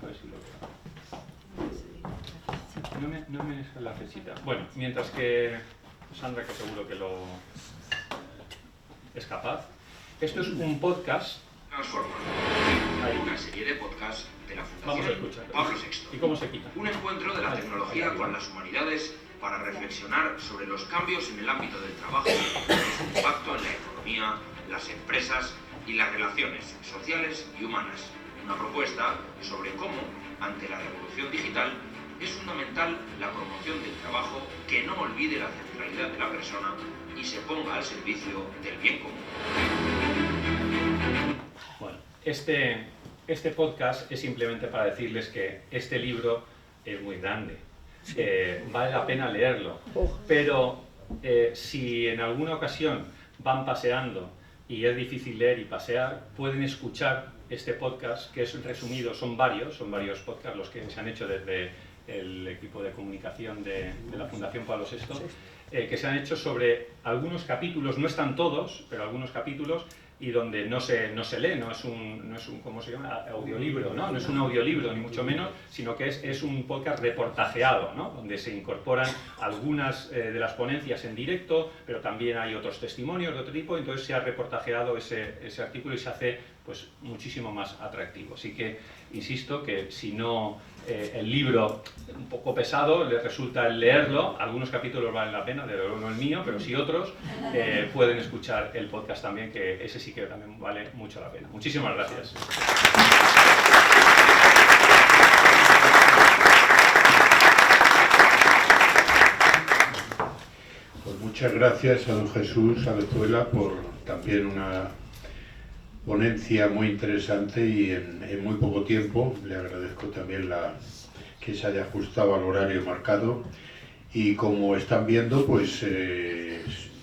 A ver si lo veo. No me deja la fechita. Bueno, mientras que Sandra, que seguro que lo es capaz. Esto es un podcast. Transformador. Una serie de podcasts de la Fundación Pablo VI. ¿Y cómo se quita? Un encuentro de la tecnología con las humanidades para reflexionar sobre los cambios en el ámbito del trabajo, su impacto en la economía, las empresas y las relaciones sociales y humanas. Una propuesta sobre cómo, ante la revolución digital, es fundamental la promoción del trabajo que no olvide la centralidad de la persona y se ponga al servicio del bien común. Bueno, este podcast es simplemente para decirles que este libro es muy grande. Vale la pena leerlo, pero si en alguna ocasión van paseando y es difícil leer y pasear, pueden escuchar este podcast, que es resumido, son varios podcasts los que se han hecho desde el equipo de comunicación de la Fundación Pablo VI, que se han hecho sobre algunos capítulos, no están todos, pero algunos capítulos y donde no se lee, no es un ¿cómo se llama? Audiolibro, ¿no? No es un audiolibro, ni mucho menos, sino que es un podcast reportajeado, ¿no? Donde se incorporan algunas de las ponencias en directo, pero también hay otros testimonios de otro tipo, entonces se ha reportajeado ese artículo y se hace pues muchísimo más atractivo. Así que insisto que si no el libro un poco pesado les resulta el leerlo, algunos capítulos valen la pena, de luego no el mío, pero si otros pueden escuchar el podcast también, que ese sí que también vale mucho la pena. Muchísimas gracias. Pues muchas gracias a don Jesús Alezuela por también una ponencia muy interesante y en muy poco tiempo. Le agradezco también que se haya ajustado al horario marcado, y como están viendo, pues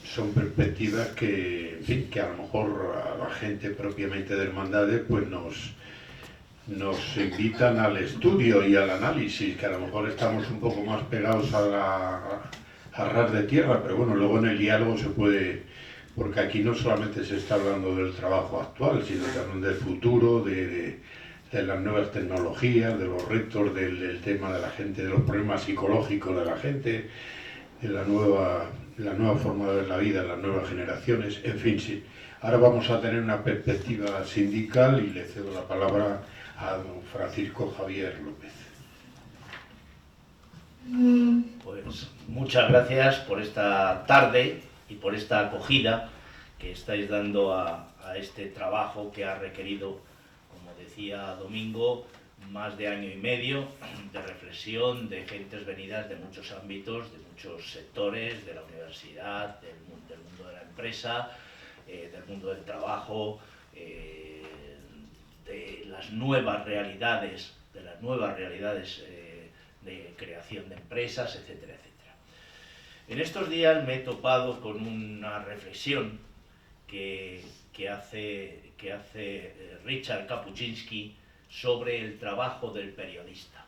son perspectivas que, en fin, que a lo mejor a la gente propiamente de hermandades pues nos invitan al estudio y al análisis, que a lo mejor estamos un poco más pegados a ras de tierra, pero bueno, luego en el diálogo se puede, porque aquí no solamente se está hablando del trabajo actual, sino también del futuro, de las nuevas tecnologías, de los retos, del tema de la gente, de los problemas psicológicos de la gente, de la nueva forma de ver la vida, las nuevas generaciones, en fin, sí. Ahora vamos a tener una perspectiva sindical y le cedo la palabra a don Francisco Javier López. Pues muchas gracias por esta tarde y por esta acogida que estáis dando a este trabajo que ha requerido, como decía Domingo, más de año y medio de reflexión de gentes venidas de muchos ámbitos, de muchos sectores, de la universidad, del mundo de la empresa, del mundo del trabajo, de las nuevas realidades, de creación de empresas, etcétera, etcétera. En estos días me he topado con una reflexión que hace Richard Kapuscinski sobre el trabajo del periodista.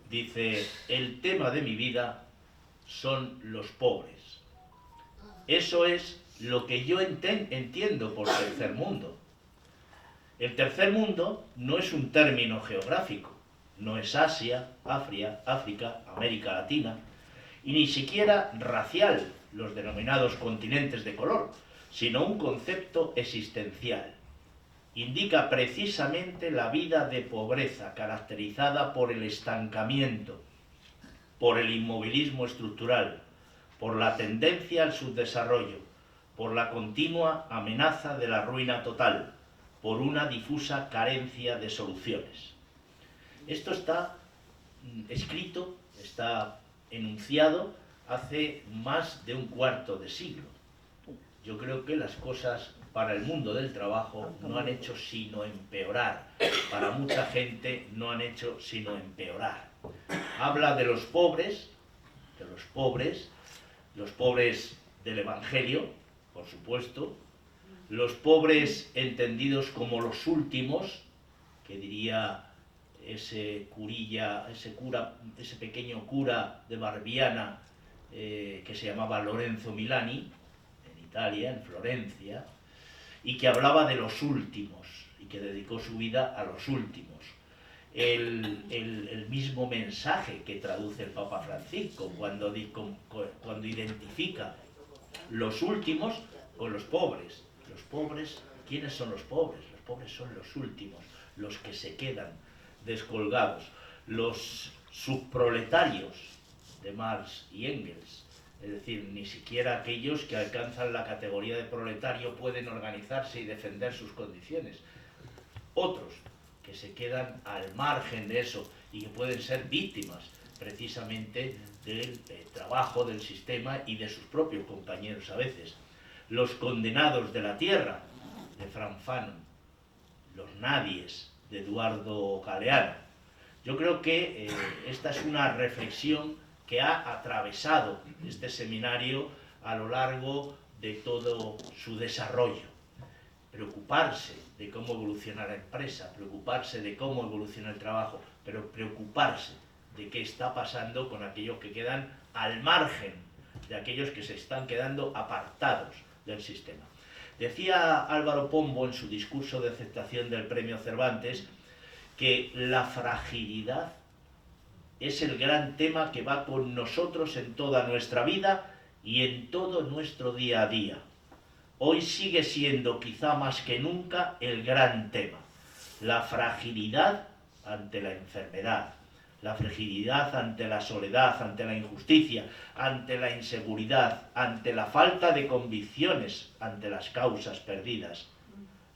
Dice: el tema de mi vida son los pobres. Eso es lo que yo entiendo por tercer mundo. El tercer mundo no es un término geográfico, no es Asia, África, América Latina, y ni siquiera racial, los denominados continentes de color, sino un concepto existencial. Indica precisamente la vida de pobreza caracterizada por el estancamiento, por el inmovilismo estructural, por la tendencia al subdesarrollo, por la continua amenaza de la ruina total, por una difusa carencia de soluciones. Esto está escrito, está enunciado hace más de un cuarto de siglo. Yo creo que las cosas para el mundo del trabajo no han hecho sino empeorar. Para mucha gente no han hecho sino empeorar. Habla de los pobres del Evangelio, por supuesto, los pobres entendidos como los últimos, que diría ese pequeño cura de Barbiana que se llamaba Lorenzo Milani, en Italia, en Florencia, y que hablaba de los últimos y que dedicó su vida a los últimos. El mismo mensaje que traduce el Papa Francisco cuando identifica los últimos con los pobres. Los pobres, ¿quiénes son los pobres? Los pobres son los últimos, los que se quedan descolgados, los subproletarios de Marx y Engels. Es decir, ni siquiera aquellos que alcanzan la categoría de proletario pueden organizarse y defender sus condiciones. Otros que se quedan al margen de eso y que pueden ser víctimas precisamente del trabajo del sistema y de sus propios compañeros a veces. Los condenados de la tierra, de Frank Fanon, los nadies, de Eduardo Galeano. Yo creo que esta es una reflexión que ha atravesado este seminario a lo largo de todo su desarrollo. Preocuparse de cómo evoluciona la empresa, preocuparse de cómo evoluciona el trabajo, pero preocuparse de qué está pasando con aquellos que quedan al margen, de aquellos que se están quedando apartados del sistema. Decía Álvaro Pombo en su discurso de aceptación del premio Cervantes que la fragilidad es el gran tema que va con nosotros en toda nuestra vida y en todo nuestro día a día. Hoy sigue siendo quizá más que nunca el gran tema. La fragilidad ante la enfermedad, la fragilidad ante la soledad, ante la injusticia, ante la inseguridad, ante la falta de convicciones, ante las causas perdidas.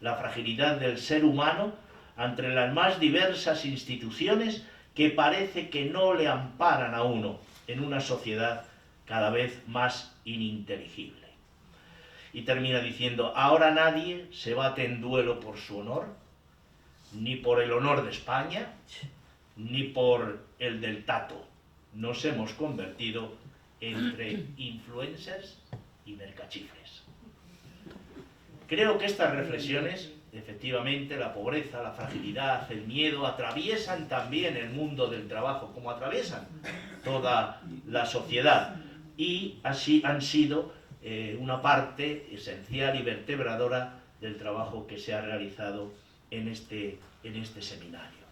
La fragilidad del ser humano ante las más diversas instituciones que parece que no le amparan a uno en una sociedad cada vez más ininteligible. Y termina diciendo, ahora nadie se bate en duelo por su honor, ni por el honor de España, ni por el del tato. Nos hemos convertido entre influencers y mercachifles. Creo que estas reflexiones, efectivamente, la pobreza, la fragilidad, el miedo, atraviesan también el mundo del trabajo, como atraviesan toda la sociedad, y así han sido una parte esencial y vertebradora del trabajo que se ha realizado en este seminario.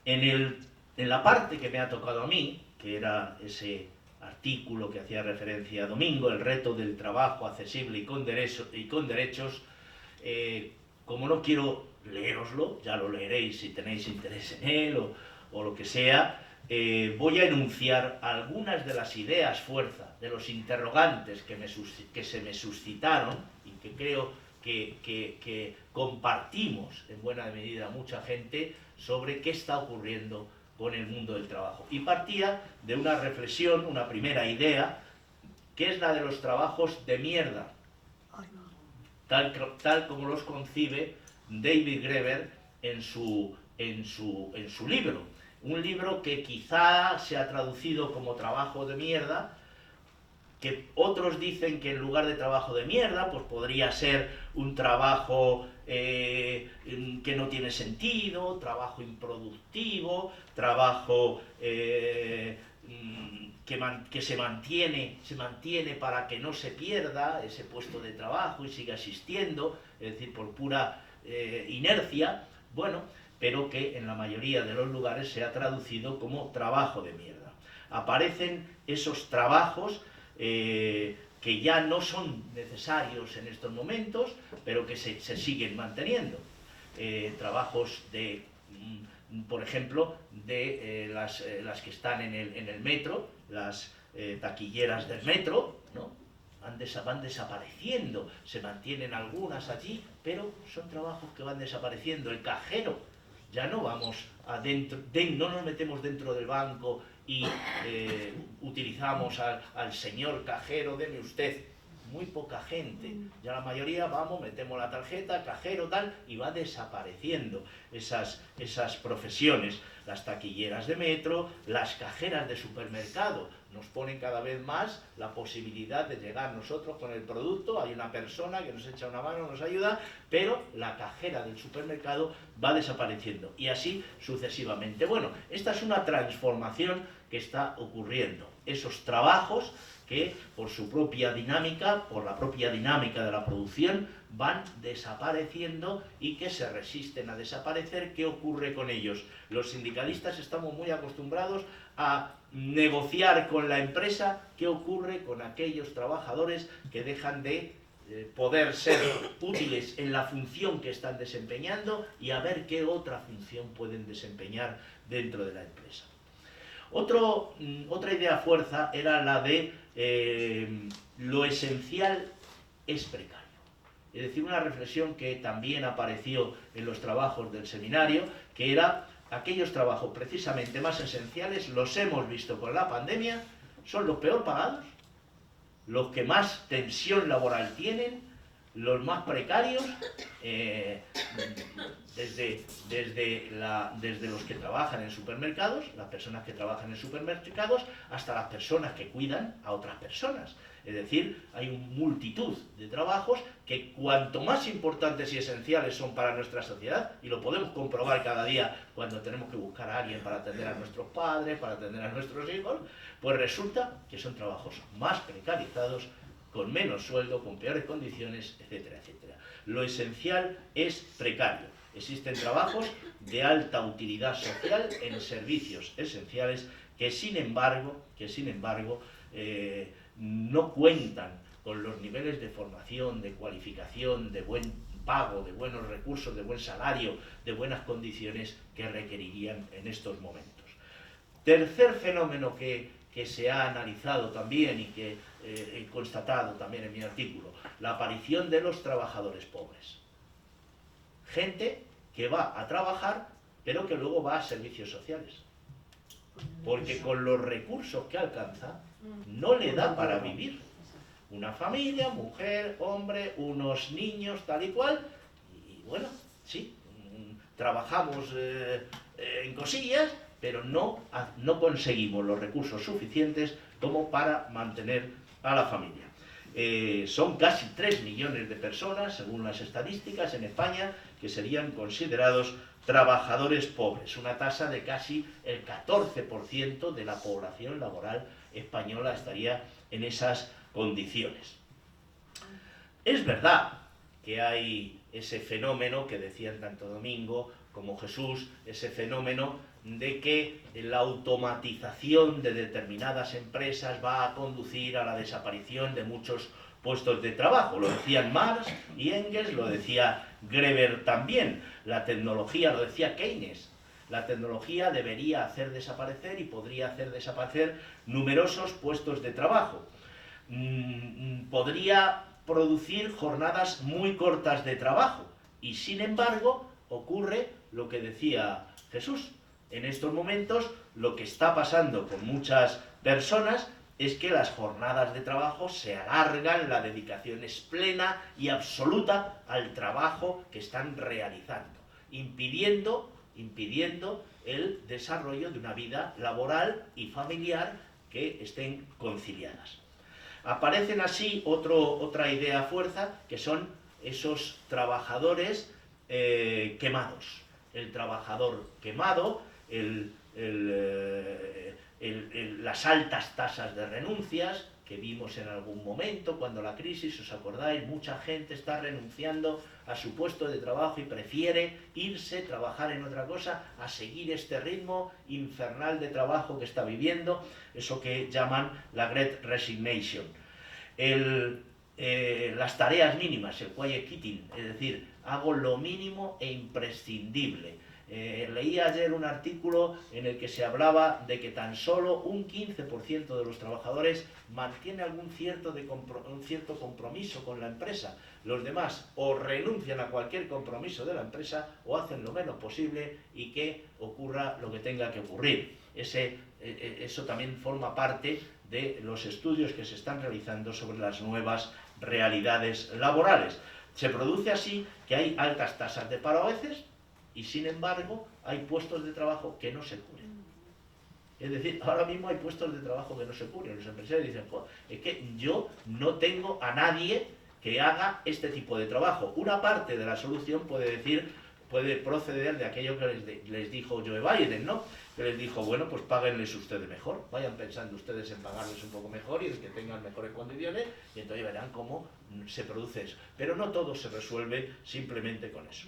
En la parte que me ha tocado a mí, que era ese artículo que hacía referencia a Domingo, el reto del trabajo accesible y con derechos, como no quiero leéroslo, ya lo leeréis si tenéis interés en él o lo que sea, voy a enunciar algunas de las ideas fuerza, de los interrogantes que se me suscitaron y que creo que compartimos en buena medida mucha gente sobre qué está ocurriendo con el mundo del trabajo. Y partía de una reflexión, una primera idea, que es la de los trabajos de mierda, tal como los concibe David Graeber en su libro. Un libro que quizá se ha traducido como trabajo de mierda, que otros dicen que en lugar de trabajo de mierda, pues podría ser un trabajo que no tiene sentido, trabajo improductivo, trabajo que se mantiene para que no se pierda ese puesto de trabajo y siga existiendo, es decir, por pura inercia, bueno, pero que en la mayoría de los lugares se ha traducido como trabajo de mierda. Aparecen esos trabajos que ya no son necesarios en estos momentos, pero que se siguen manteniendo. Trabajos de, por ejemplo, de las que están en el metro, las taquilleras del metro, ¿no? Van desapareciendo, se mantienen algunas allí, pero son trabajos que van desapareciendo. El cajero, ya no vamos adentro, no nos metemos dentro del banco y utilizamos al señor cajero, deme usted. Muy poca gente, ya la mayoría vamos, metemos la tarjeta, cajero, tal, y va desapareciendo esas profesiones. Las taquilleras de metro, las cajeras de supermercado, nos ponen cada vez más la posibilidad de llegar nosotros con el producto, hay una persona que nos echa una mano, nos ayuda, pero la cajera del supermercado va desapareciendo, y así sucesivamente. Bueno, esta es una transformación que está ocurriendo. Esos trabajos que por su propia dinámica, por la propia dinámica de la producción, van desapareciendo y que se resisten a desaparecer. ¿Qué ocurre con ellos? Los sindicalistas estamos muy acostumbrados a negociar con la empresa qué ocurre con aquellos trabajadores que dejan de poder ser útiles en la función que están desempeñando y a ver qué otra función pueden desempeñar dentro de la empresa. Otra idea fuerza era la de lo esencial es precario. Es decir, una reflexión que también apareció en los trabajos del seminario, que era aquellos trabajos precisamente más esenciales, los hemos visto con la pandemia, son los peor pagados, los que más tensión laboral tienen, los más precarios, desde los que trabajan en supermercados, las personas que trabajan en supermercados, hasta las personas que cuidan a otras personas. Es decir, hay una multitud de trabajos que cuanto más importantes y esenciales son para nuestra sociedad, y lo podemos comprobar cada día cuando tenemos que buscar a alguien para atender a nuestros padres, para atender a nuestros hijos, pues resulta que son trabajos más precarizados con menos sueldo, con peores condiciones, etcétera, etcétera. Lo esencial es precario. Existen trabajos de alta utilidad social en servicios esenciales que sin embargo no cuentan con los niveles de formación, de cualificación, de buen pago, de buenos recursos, de buen salario, de buenas condiciones que requerirían en estos momentos. Tercer fenómeno que se ha analizado también y que he constatado también en mi artículo, la aparición de los trabajadores pobres. Gente que va a trabajar, pero que luego va a servicios sociales. Porque con los recursos que alcanza, no le da para vivir. Una familia, mujer, hombre, unos niños, tal y cual, y bueno, sí, trabajamos en cosillas, pero no conseguimos los recursos suficientes como para mantener a la familia. Son casi 3 millones de personas, según las estadísticas, en España, que serían considerados trabajadores pobres, una tasa de casi el 14% de la población laboral española estaría en esas condiciones. Es verdad que hay ese fenómeno que decían tanto Domingo como Jesús, ese fenómeno de que la automatización de determinadas empresas va a conducir a la desaparición de muchos puestos de trabajo. Lo decían Marx y Engels, lo decía Greber también. La tecnología, lo decía Keynes, la tecnología debería hacer desaparecer y podría hacer desaparecer numerosos puestos de trabajo. Podría producir jornadas muy cortas de trabajo y sin embargo ocurre lo que decía Jesús. En estos momentos lo que está pasando con muchas personas es que las jornadas de trabajo se alargan, la dedicación es plena y absoluta al trabajo que están realizando, impidiendo el desarrollo de una vida laboral y familiar que estén conciliadas. Aparecen así otra idea fuerza, que son esos trabajadores quemados. El trabajador quemado, las altas tasas de renuncias que vimos en algún momento cuando la crisis, os acordáis, mucha gente está renunciando a su puesto de trabajo y prefiere irse, trabajar en otra cosa, a seguir este ritmo infernal de trabajo que está viviendo, eso que llaman la Great Resignation. Las tareas mínimas, el quiet quitting, es decir, hago lo mínimo e imprescindible. Leí ayer un artículo en el que se hablaba de que tan solo un 15% de los trabajadores mantiene un cierto compromiso con la empresa. Los demás o renuncian a cualquier compromiso de la empresa o hacen lo menos posible y que ocurra lo que tenga que ocurrir. Eso también forma parte de los estudios que se están realizando sobre las nuevas realidades laborales. Se produce así que hay altas tasas de paro a veces, y sin embargo hay puestos de trabajo que no se cubren. Es decir, ahora mismo hay puestos de trabajo que no se cubren. Los empresarios dicen, es que yo no tengo a nadie que haga este tipo de trabajo. Una parte de la solución puede proceder de aquello que les dijo Joe Biden, ¿no? Que les dijo, bueno, pues páguenles ustedes mejor, vayan pensando ustedes en pagarles un poco mejor y en que tengan mejores condiciones, y entonces verán cómo se produce eso. Pero no todo se resuelve simplemente con eso.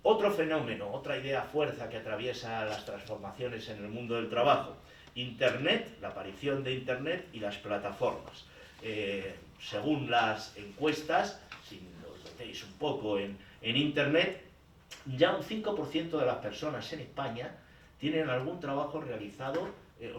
Otro fenómeno, otra idea fuerza que atraviesa las transformaciones en el mundo del trabajo. Internet, la aparición de Internet y las plataformas. Según las encuestas, si os metéis un poco en Internet, ya un 5% de las personas en España tienen algún trabajo realizado,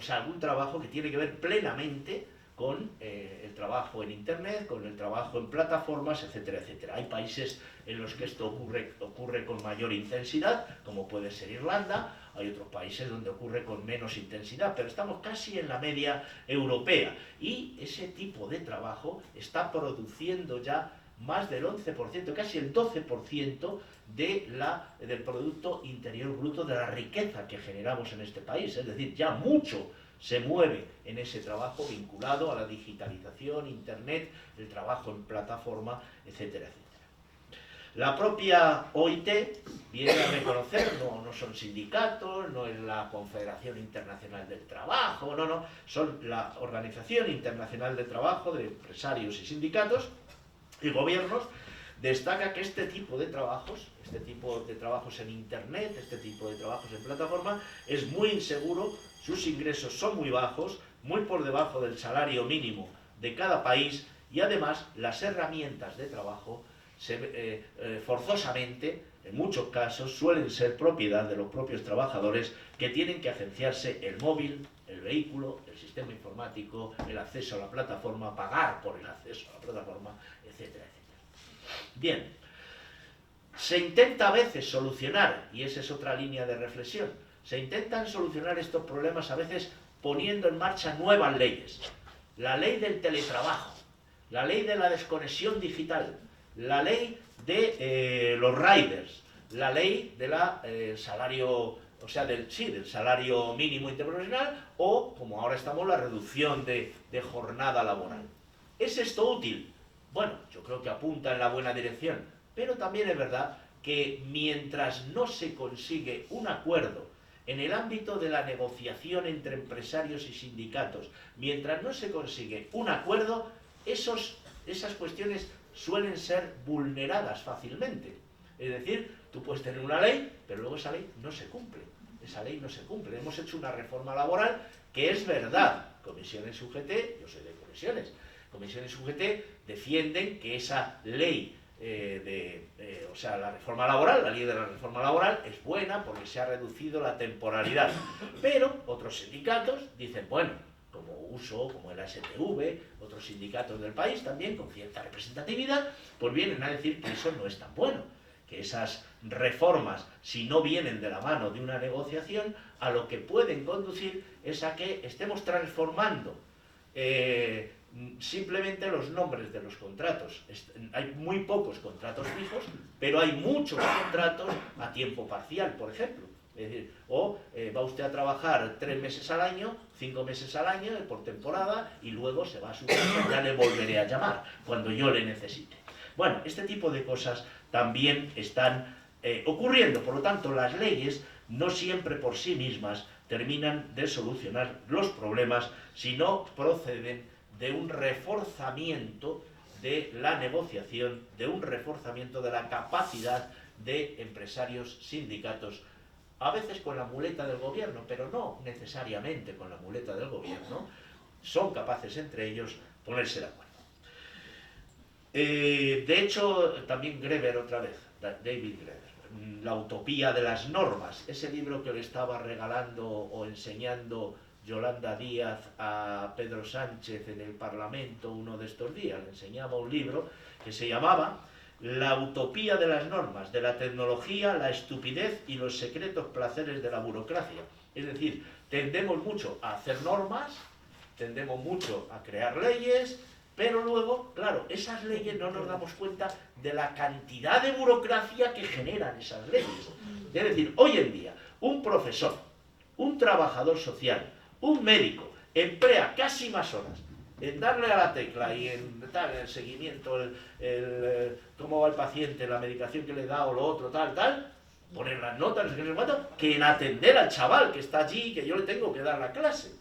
algún trabajo que tiene que ver plenamente con el trabajo en Internet, con el trabajo en plataformas, etcétera, etcétera. Hay países en los que esto ocurre con mayor intensidad, como puede ser Irlanda, hay otros países donde ocurre con menos intensidad, pero estamos casi en la media europea. Y ese tipo de trabajo está produciendo ya más del 11%, casi el 12% del Producto Interior Bruto, de la riqueza que generamos en este país. Es decir, ya mucho se mueve en ese trabajo vinculado a la digitalización, Internet, el trabajo en plataforma, etcétera, etcétera. La propia OIT viene a reconocer, no son sindicatos, no es la Confederación Internacional del Trabajo, no, son la Organización Internacional del Trabajo de empresarios y sindicatos y gobiernos, destaca que este tipo de trabajos en Internet, este tipo de trabajos en plataforma, es muy inseguro, sus ingresos son muy bajos, muy por debajo del salario mínimo de cada país y además las herramientas de trabajo forzosamente, en muchos casos, suelen ser propiedad de los propios trabajadores que tienen que agenciarse el móvil, el vehículo, el sistema informático, el acceso a la plataforma, pagar por el acceso a la plataforma, etcétera, etcétera. Bien, se intenta a veces solucionar, y esa es otra línea de reflexión, se intentan solucionar estos problemas a veces poniendo en marcha nuevas leyes. La ley del teletrabajo, la ley de la desconexión digital, la ley de los riders, la ley del salario, o sea, del salario mínimo interprofesional, o, como ahora estamos, la reducción de jornada laboral. ¿Es esto útil? Bueno, yo creo que apunta en la buena dirección, pero también es verdad que mientras no se consigue un acuerdo en el ámbito de la negociación entre empresarios y sindicatos, mientras no se consigue un acuerdo, esas cuestiones suelen ser vulneradas fácilmente. Es decir, tú puedes tener una ley, pero luego esa ley no se cumple. Esa ley no se cumple. Hemos hecho una reforma laboral que es verdad. Comisiones UGT, yo soy de Comisiones UGT defienden que esa ley o sea, la reforma laboral, la ley de la reforma laboral es buena porque se ha reducido la temporalidad. Pero otros sindicatos dicen, bueno, como USO, como el ASTV, otros sindicatos del país también con cierta representatividad, pues vienen a decir que eso no es tan bueno, que esas reformas, si no vienen de la mano de una negociación, a lo que pueden conducir es a que estemos transformando simplemente los nombres de los contratos. Hay muy pocos contratos fijos, pero hay muchos contratos a tiempo parcial, por ejemplo. Es decir, va usted a trabajar 3 meses al año, 5 meses al año, por temporada, y luego se va a su casa, ya le volveré a llamar cuando yo le necesite. Bueno, este tipo de cosas también están ocurriendo. Por lo tanto, las leyes no siempre por sí mismas terminan de solucionar los problemas, sino proceden de un reforzamiento de la negociación, de un reforzamiento de la capacidad de empresarios, sindicatos, a veces con la muleta del gobierno, pero no necesariamente con la muleta del gobierno, son capaces entre ellos ponerse de acuerdo. De hecho, también Greber otra vez, David Greber, La utopía de las normas, ese libro que le estaba regalando o enseñando Yolanda Díaz a Pedro Sánchez en el Parlamento uno de estos días, le enseñaba un libro que se llamaba La utopía de las normas, de la tecnología, la estupidez y los secretos placeres de la burocracia. Es decir, tendemos mucho a hacer normas, tendemos mucho a crear leyes, pero luego, claro, esas leyes no nos damos cuenta de la cantidad de burocracia que generan esas leyes. Es decir, hoy en día, un profesor, un trabajador social, un médico, emplea casi más horas en darle a la tecla y en el seguimiento, cómo va el paciente, la medicación que le da o lo otro, tal, poner las notas, no sé qué, no sé cuánto, que en atender al chaval que está allí y que yo le tengo que dar la clase.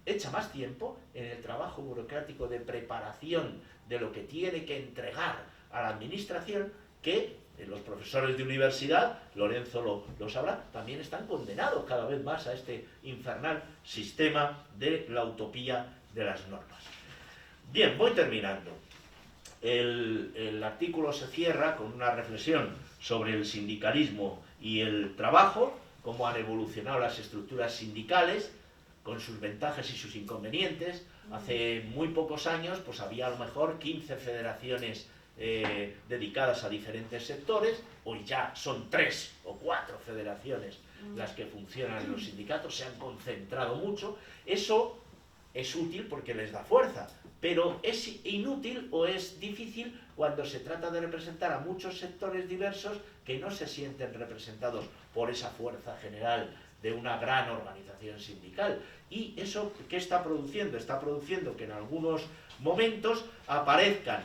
Echa más tiempo en el trabajo burocrático de preparación de lo que tiene que entregar a la administración que los profesores de universidad, Lorenzo lo sabrá, también están condenados cada vez más a este infernal sistema de la utopía de las normas. Bien, voy terminando. El artículo se cierra con una reflexión sobre el sindicalismo y el trabajo, cómo han evolucionado las estructuras sindicales, con sus ventajas y sus inconvenientes. Hace muy pocos años pues había a lo mejor 15 federaciones dedicadas a diferentes sectores, hoy ya son 3 o 4 federaciones las que funcionan en los sindicatos, se han concentrado mucho. Eso es útil porque les da fuerza, pero es inútil o es difícil cuando se trata de representar a muchos sectores diversos que no se sienten representados por esa fuerza general de una gran organización sindical. ¿Y eso qué está produciendo? Está produciendo que en algunos momentos aparezcan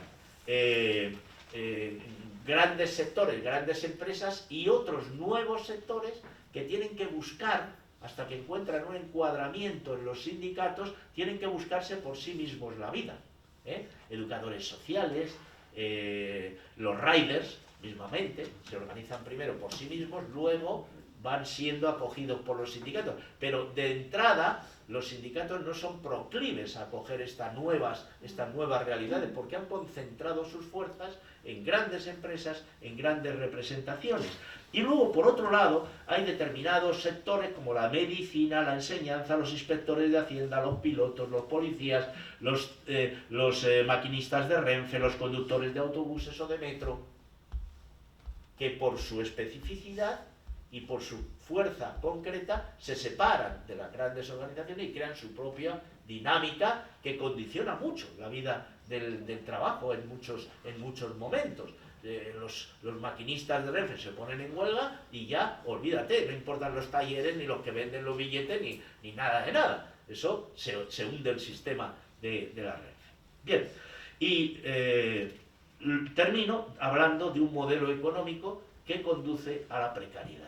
grandes sectores, grandes empresas y otros nuevos sectores que tienen que buscar, hasta que encuentran un encuadramiento en los sindicatos, tienen que buscarse por sí mismos la vida. Educadores sociales, los riders, mismamente, se organizan primero por sí mismos, luego van siendo acogidos por los sindicatos. Pero de entrada, los sindicatos no son proclives a acoger estas nuevas realidades, porque han concentrado sus fuerzas en grandes empresas, en grandes representaciones. Y luego, por otro lado, hay determinados sectores como la medicina, la enseñanza, los inspectores de Hacienda, los pilotos, los policías, los maquinistas de Renfe, los conductores de autobuses o de metro, que por su especificidad y por su fuerza concreta se separan de las grandes organizaciones y crean su propia dinámica que condiciona mucho la vida del trabajo en muchos momentos. Los maquinistas de Renfe se ponen en huelga y ya, olvídate, no importan los talleres, ni los que venden los billetes, ni nada de nada. Eso se hunde el sistema de la Renfe. Bien, y termino hablando de un modelo económico que conduce a la precariedad.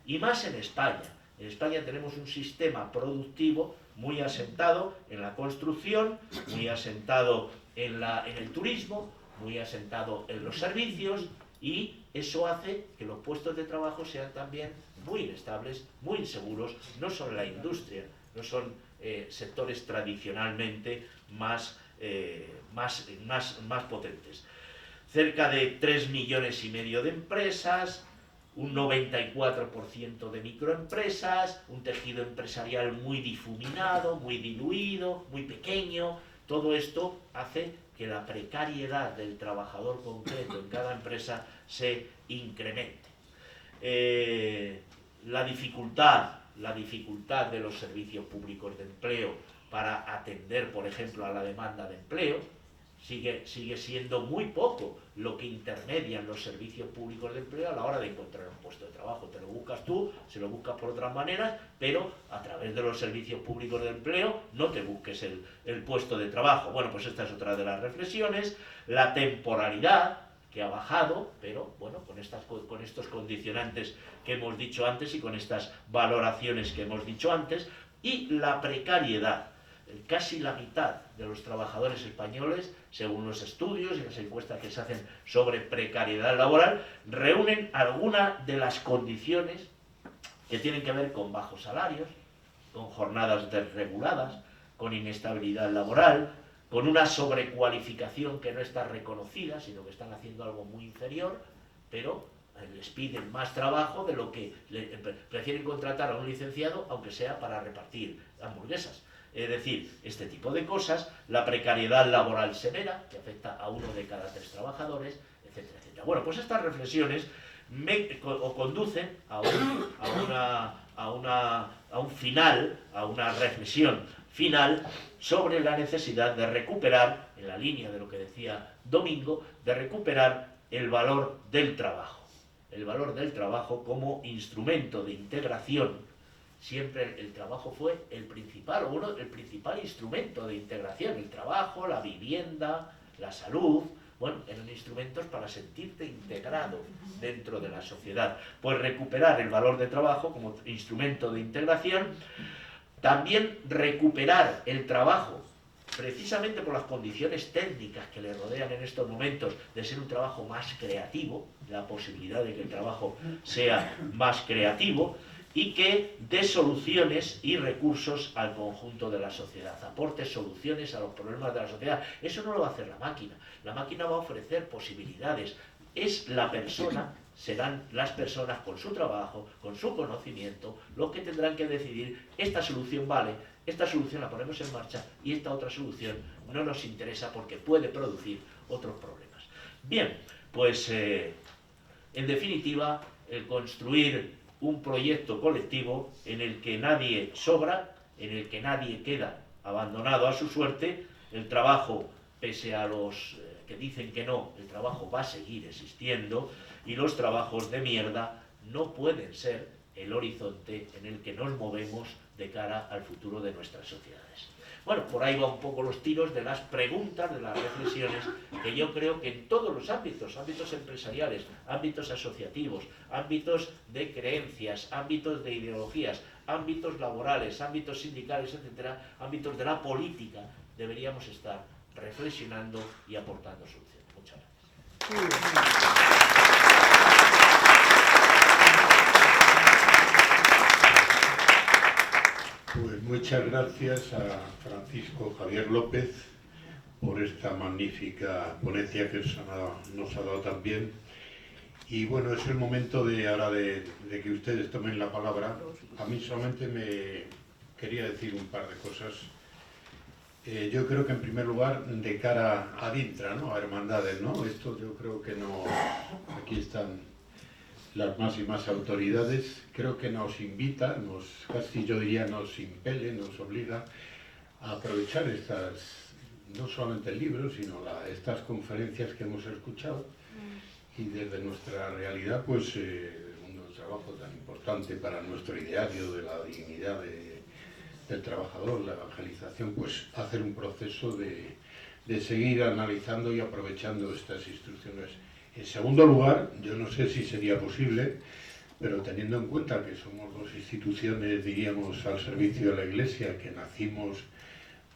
Y más en España. En España tenemos un sistema productivo muy asentado en la construcción, muy asentado en el turismo, muy asentado en los servicios, y eso hace que los puestos de trabajo sean también muy inestables, muy inseguros. No son la industria, no son sectores tradicionalmente más potentes. Cerca de 3,5 millones de empresas, un 94% de microempresas, un tejido empresarial muy difuminado, muy diluido, muy pequeño. Todo esto hace que la precariedad del trabajador concreto en cada empresa se incremente. La dificultad de los servicios públicos de empleo para atender, por ejemplo, a la demanda de empleo, sigue siendo muy poco lo que intermedian los servicios públicos de empleo a la hora de encontrar un puesto de trabajo. Te lo buscas tú, se lo buscas por otras maneras, pero a través de los servicios públicos de empleo no te busques el puesto de trabajo. Bueno, pues esta es otra de las reflexiones. La temporalidad, que ha bajado, pero bueno, con estos condicionantes que hemos dicho antes y con estas valoraciones que hemos dicho antes. Y la precariedad. Casi la mitad de los trabajadores españoles, según los estudios y las encuestas que se hacen sobre precariedad laboral, reúnen alguna de las condiciones que tienen que ver con bajos salarios, con jornadas desreguladas, con inestabilidad laboral, con una sobrecualificación que no está reconocida, sino que están haciendo algo muy inferior, pero les piden más trabajo de lo que prefieren contratar a un licenciado, aunque sea para repartir hamburguesas. Es decir, este tipo de cosas, la precariedad laboral severa, que afecta a 1 de cada 3 trabajadores, etcétera, etcétera. Bueno, pues estas reflexiones conducen a un final, a una reflexión final sobre la necesidad de recuperar, en la línea de lo que decía Domingo, de recuperar el valor del trabajo. El valor del trabajo como instrumento de integración. Siempre el trabajo fue el principal instrumento de integración. El trabajo, la vivienda, la salud, bueno, eran instrumentos para sentirte integrado dentro de la sociedad. Pues recuperar el valor de trabajo como instrumento de integración, también recuperar el trabajo, precisamente por las condiciones técnicas que le rodean en estos momentos, de ser un trabajo más creativo, la posibilidad de que el trabajo sea más creativo, y que dé soluciones y recursos al conjunto de la sociedad, aporte soluciones a los problemas de la sociedad. Eso no lo va a hacer la máquina va a ofrecer posibilidades. Es la persona, serán las personas con su trabajo, con su conocimiento, los que tendrán que decidir: esta solución vale, esta solución la ponemos en marcha y esta otra solución no nos interesa porque puede producir otros problemas. Bien, pues en definitiva, el construir un proyecto colectivo en el que nadie sobra, en el que nadie queda abandonado a su suerte. El trabajo, pese a los que dicen que no, el trabajo va a seguir existiendo, y los trabajos de mierda no pueden ser el horizonte en el que nos movemos de cara al futuro de nuestras sociedades. Bueno, por ahí van un poco los tiros de las preguntas, de las reflexiones, que yo creo que en todos los ámbitos, ámbitos empresariales, ámbitos asociativos, ámbitos de creencias, ámbitos de ideologías, ámbitos laborales, ámbitos sindicales, etcétera, ámbitos de la política, deberíamos estar reflexionando y aportando soluciones. Muchas gracias. Pues muchas gracias a Francisco Javier López por esta magnífica ponencia que nos ha dado también. Y bueno, es el momento ahora de que ustedes tomen la palabra. A mí solamente me quería decir un par de cosas. Yo creo que en primer lugar, de cara a Dintra, ¿no? A hermandades, ¿no? Esto yo creo que no... Aquí están las máximas autoridades, creo que nos invita, casi yo diría nos impele, nos obliga a aprovechar no solamente el libro, sino estas conferencias que hemos escuchado y desde nuestra realidad, pues un trabajo tan importante para nuestro ideario de la dignidad del trabajador, la evangelización, pues hacer un proceso de seguir analizando y aprovechando estas instrucciones. En segundo lugar, yo no sé si sería posible, pero teniendo en cuenta que somos dos instituciones, diríamos, al servicio de la Iglesia, que nacimos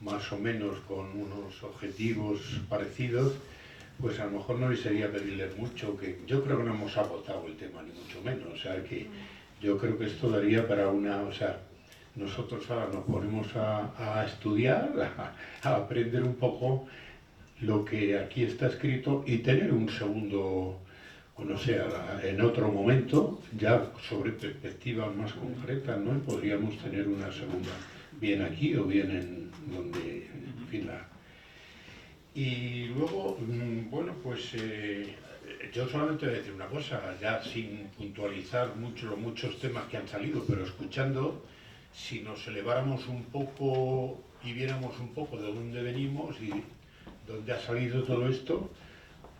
más o menos con unos objetivos parecidos, pues a lo mejor no les sería pedirles mucho, que yo creo que no hemos agotado el tema, ni mucho menos, o sea que yo creo que esto daría para nosotros ahora nos ponemos a estudiar, a aprender un poco lo que aquí está escrito y tener un segundo, en otro momento, ya sobre perspectivas más concretas, ¿no? Podríamos tener una segunda, bien aquí o bien en donde, en fin, Y luego, bueno, pues yo solamente voy a decir una cosa, ya sin puntualizar los muchos temas que han salido, pero escuchando, si nos eleváramos un poco y viéramos un poco de dónde venimos y dónde ha salido todo esto,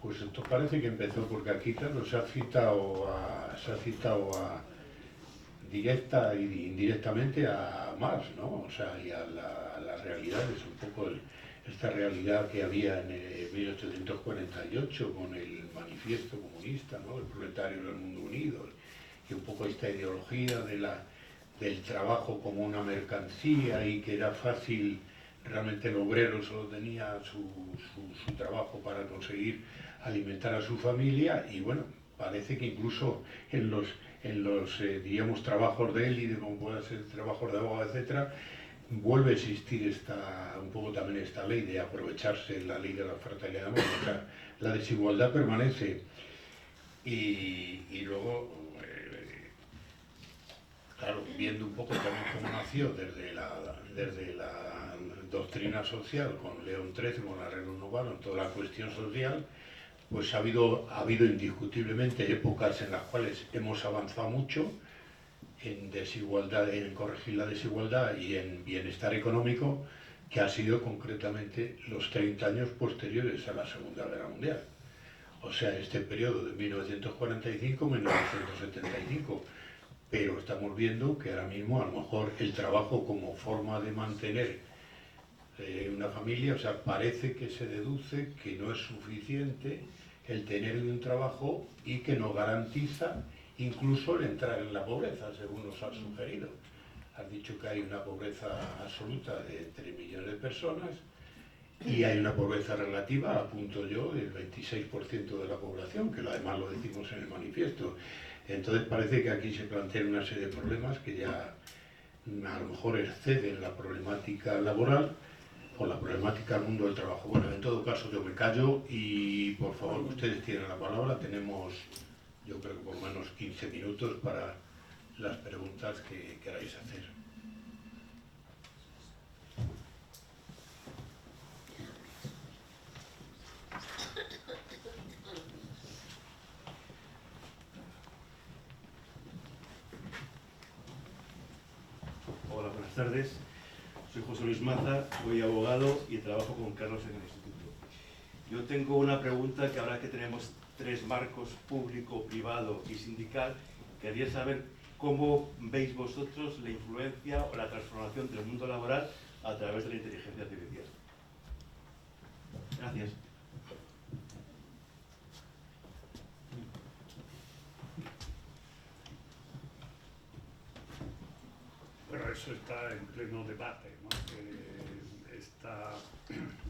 pues esto parece que empezó porque aquí, claro, se ha citado directa e indirectamente a Marx, ¿no? O sea, y a las realidades, un poco esta realidad que había en 1848 con el manifiesto comunista, ¿no? El proletario del mundo unido, y un poco esta ideología del trabajo como una mercancía y que era fácil. Realmente el obrero solo tenía su trabajo para conseguir alimentar a su familia y bueno, parece que incluso en los diríamos, trabajos de élite, como puede ser trabajos de abogado, etcétera, vuelve a existir un poco también esta ley de aprovecharse, la ley de la oferta y la demanda. O sea, la desigualdad permanece y luego, claro, viendo un poco también cómo nació desde la doctrina social, con León XIII, con la Regla Novara, en toda la cuestión social, pues ha habido indiscutiblemente épocas en las cuales hemos avanzado mucho en desigualdad, en corregir la desigualdad y en bienestar económico, que ha sido concretamente los 30 años posteriores a la Segunda Guerra Mundial. O sea, este periodo de 1945-1975. Pero estamos viendo que ahora mismo a lo mejor el trabajo como forma de mantener una familia, o sea, parece que se deduce que no es suficiente el tener un trabajo y que no garantiza incluso el entrar en la pobreza, según nos has sugerido. Has dicho que hay una pobreza absoluta de 3 millones de personas y hay una pobreza relativa, apunto yo, del 26% de la población, que además lo decimos en el manifiesto. Entonces parece que aquí se plantean una serie de problemas que ya a lo mejor exceden la problemática laboral o la problemática del mundo del trabajo. Bueno, en todo caso yo me callo y por favor ustedes tienen la palabra. Tenemos, yo creo que por lo menos 15 minutos para las preguntas que queráis hacer. Hola, buenas tardes. Soy José Luis Maza, soy abogado y trabajo con Carlos en el instituto. Yo tengo una pregunta que ahora que tenemos 3 marcos, público, privado y sindical, quería saber cómo veis vosotros la influencia o la transformación del mundo laboral a través de la inteligencia artificial. Gracias. Bueno, eso está en pleno debate, ¿no?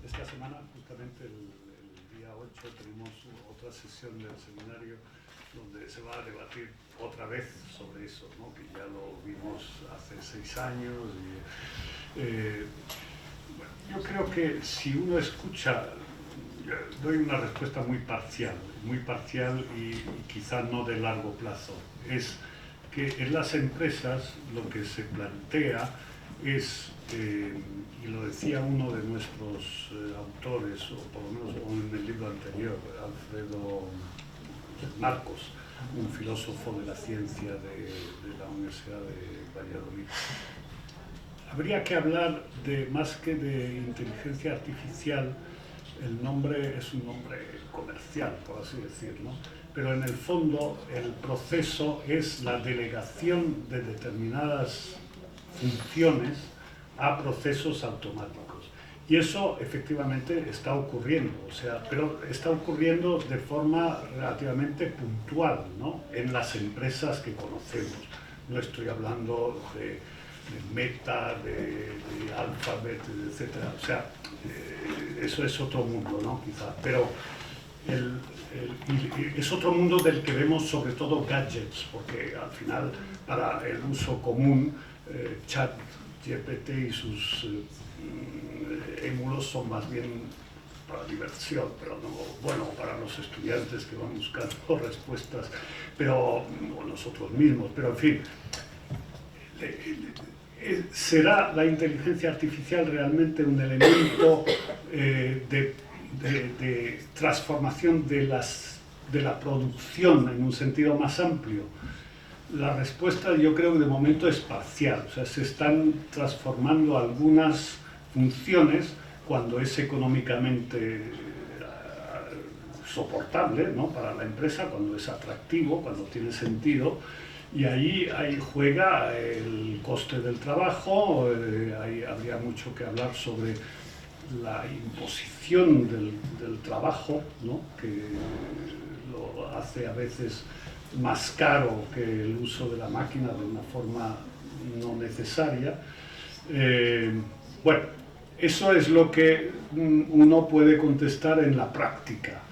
Esta semana, justamente el día 8, tenemos otra sesión del seminario donde se va a debatir otra vez sobre eso, ¿no? Que ya lo vimos hace 6 años. Bueno, yo creo que si uno escucha, doy una respuesta muy parcial y quizá no de largo plazo. Es que en las empresas lo que se plantea es, y lo decía uno de nuestros autores, o por lo menos en el libro anterior, Alfredo Marcos, un filósofo de la ciencia de la Universidad de Valladolid. Habría que hablar de, más que de inteligencia artificial, el nombre es un nombre comercial, por así decirlo, pero en el fondo el proceso es la delegación de determinadas funciones a procesos automáticos. Y eso efectivamente está ocurriendo, pero está ocurriendo de forma relativamente puntual, ¿no? En las empresas que conocemos. No estoy hablando de Meta, de Alphabet, etc. Eso es otro mundo, ¿no? Quizá, pero es otro mundo del que vemos sobre todo gadgets, porque al final para el uso común, ChatGPT y sus émulos son más bien para diversión, pero no, bueno, para los estudiantes que van buscando respuestas, pero o nosotros mismos, pero en fin, ¿será la inteligencia artificial realmente un elemento de transformación de la producción en un sentido más amplio? La respuesta yo creo que de momento es parcial, se están transformando algunas funciones cuando es económicamente soportable, ¿no? Para la empresa, cuando es atractivo, cuando tiene sentido, y ahí juega el coste del trabajo. Ahí habría mucho que hablar sobre la imposición del trabajo, ¿no? Que lo hace a veces más caro que el uso de la máquina de una forma no necesaria. Bueno, eso es lo que uno puede contestar en la práctica.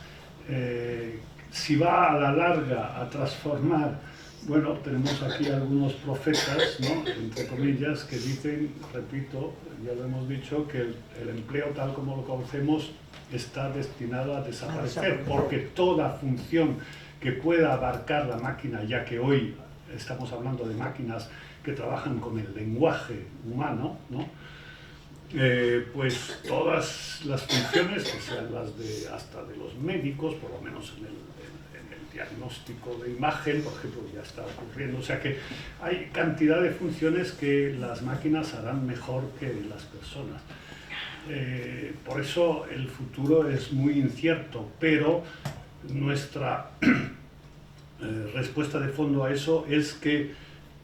Si va a la larga a transformar, bueno, tenemos aquí algunos profetas, ¿no? Entre comillas, que dicen, repito, ya lo hemos dicho, que el empleo tal como lo conocemos está destinado a desaparecer, porque toda función que pueda abarcar la máquina, ya que hoy estamos hablando de máquinas que trabajan con el lenguaje humano, ¿no? Pues todas las funciones, que sean las hasta de los médicos, por lo menos en el diagnóstico de imagen, por ejemplo, ya está ocurriendo. O sea que hay cantidad de funciones que las máquinas harán mejor que las personas. Por eso el futuro es muy incierto, pero nuestra respuesta de fondo a eso es que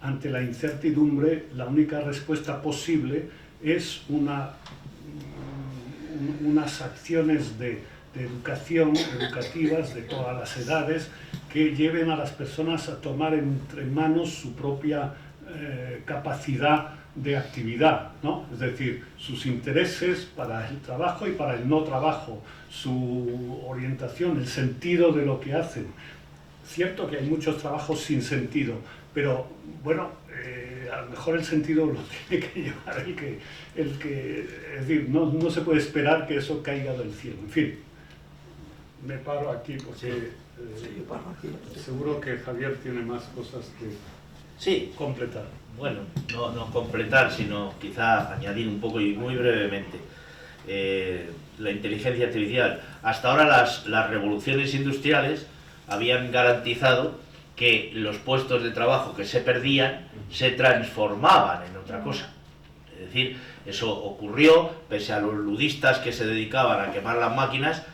ante la incertidumbre la única respuesta posible es unas acciones de educativas de todas las edades que lleven a las personas a tomar entre manos su propia capacidad de actividad, ¿no? Es decir, sus intereses para el trabajo y para el no trabajo, su orientación, el sentido de lo que hacen. Cierto que hay muchos trabajos sin sentido, pero bueno, a lo mejor el sentido lo tiene que llevar el que es decir, no se puede esperar que eso caiga del cielo. En fin, me paro aquí porque seguro que Javier tiene más cosas que completar. Bueno, no completar, sino quizá añadir un poco y muy brevemente. La inteligencia artificial. Hasta ahora las revoluciones industriales habían garantizado que los puestos de trabajo que se perdían se transformaban en otra cosa. Es decir, eso ocurrió, pese a los ludistas que se dedicaban a quemar las máquinas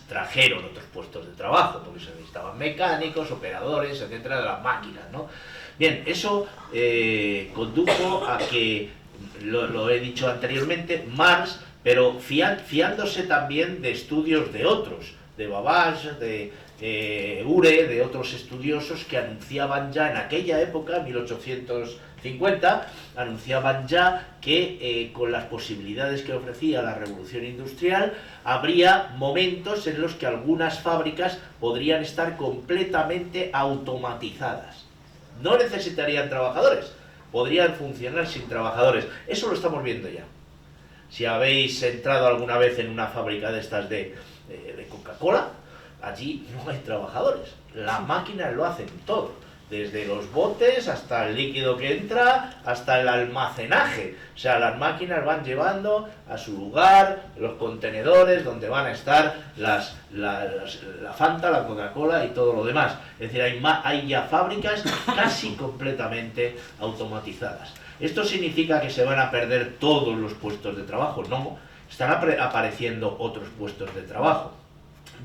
trajeron otros puestos de trabajo, porque se necesitaban mecánicos, operadores, etcétera, de las máquinas, ¿no? Bien, eso condujo a que lo he dicho anteriormente, Marx, pero fiándose también de estudios de otros, de Babbage, de Ure, de otros estudiosos que anunciaban ya en aquella época, 1850, anunciaban ya que con las posibilidades que ofrecía la revolución industrial habría momentos en los que algunas fábricas podrían estar completamente automatizadas. No necesitarían trabajadores, podrían funcionar sin trabajadores. Eso lo estamos viendo ya. Si habéis entrado alguna vez en una fábrica de estas de Coca-Cola, allí no hay trabajadores, las máquinas lo hacen todo, desde los botes hasta el líquido que entra, hasta el almacenaje. O sea, las máquinas van llevando a su lugar los contenedores donde van a estar la Fanta, la Coca-Cola y todo lo demás. Es decir, hay ya fábricas casi completamente automatizadas. ¿Esto significa que se van a perder todos los puestos de trabajo? No, están apareciendo otros puestos de trabajo.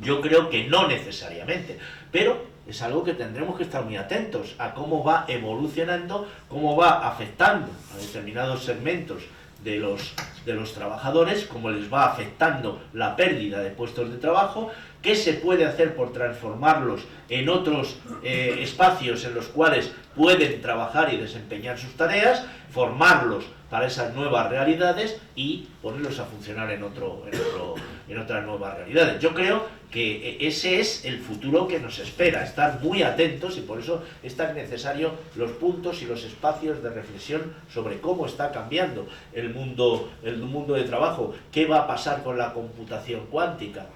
Yo creo que no necesariamente, pero es algo que tendremos que estar muy atentos a cómo va evolucionando, cómo va afectando a determinados segmentos de los trabajadores, cómo les va afectando la pérdida de puestos de trabajo, qué se puede hacer por transformarlos en otros espacios en los cuales pueden trabajar y desempeñar sus tareas, formarlos para esas nuevas realidades y ponerlos a funcionar en otras nuevas realidades. Yo creo que ese es el futuro que nos espera, estar muy atentos, y por eso es tan necesario los puntos y los espacios de reflexión sobre cómo está cambiando el mundo de trabajo, qué va a pasar con la computación cuántica,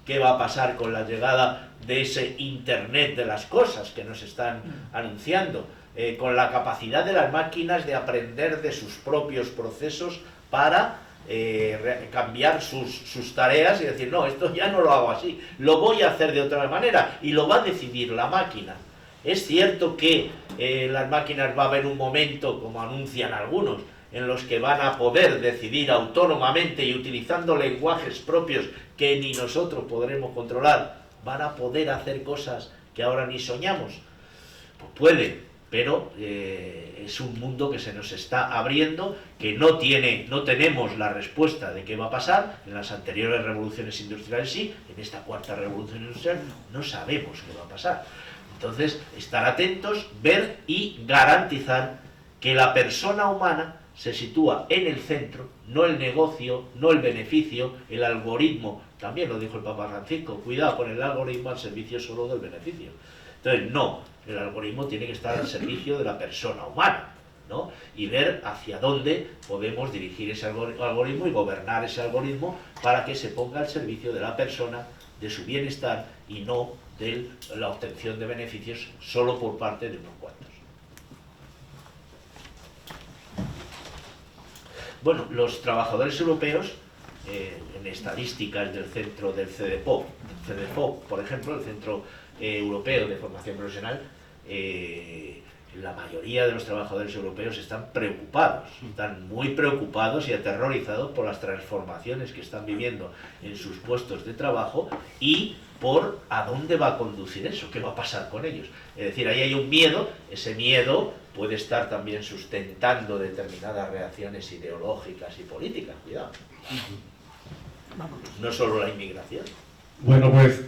qué va a pasar con la llegada de ese Internet de las cosas que nos están anunciando, con la capacidad de las máquinas de aprender de sus propios procesos para cambiar sus tareas y decir, no, esto ya no lo hago así, lo voy a hacer de otra manera, y lo va a decidir la máquina. Es cierto que las máquinas va a haber un momento, como anuncian algunos, en los que van a poder decidir autónomamente y utilizando lenguajes propios que ni nosotros podremos controlar, van a poder hacer cosas que ahora ni soñamos. Pues pueden, pero es un mundo que se nos está abriendo, que no tenemos la respuesta de qué va a pasar. En las anteriores revoluciones industriales sí, en esta cuarta revolución industrial no sabemos qué va a pasar. Entonces, estar atentos, ver y garantizar que la persona humana se sitúa en el centro, no el negocio, no el beneficio, el algoritmo. También lo dijo el Papa Francisco, cuidado con el algoritmo al servicio solo del beneficio. Entonces, no, el algoritmo tiene que estar al servicio de la persona humana, ¿no? Y ver hacia dónde podemos dirigir ese algoritmo y gobernar ese algoritmo para que se ponga al servicio de la persona, de su bienestar, y no de la obtención de beneficios solo por parte de unos cuantos. Bueno, los trabajadores europeos, en estadísticas del centro del CEDEFOP, por ejemplo, el Centro Europeo de Formación Profesional, la mayoría de los trabajadores europeos están preocupados, están muy preocupados y aterrorizados por las transformaciones que están viviendo en sus puestos de trabajo y por a dónde va a conducir eso, qué va a pasar con ellos. Es decir, ahí hay un miedo, ese miedo puede estar también sustentando determinadas reacciones ideológicas y políticas, cuidado. No solo la inmigración. Bueno, pues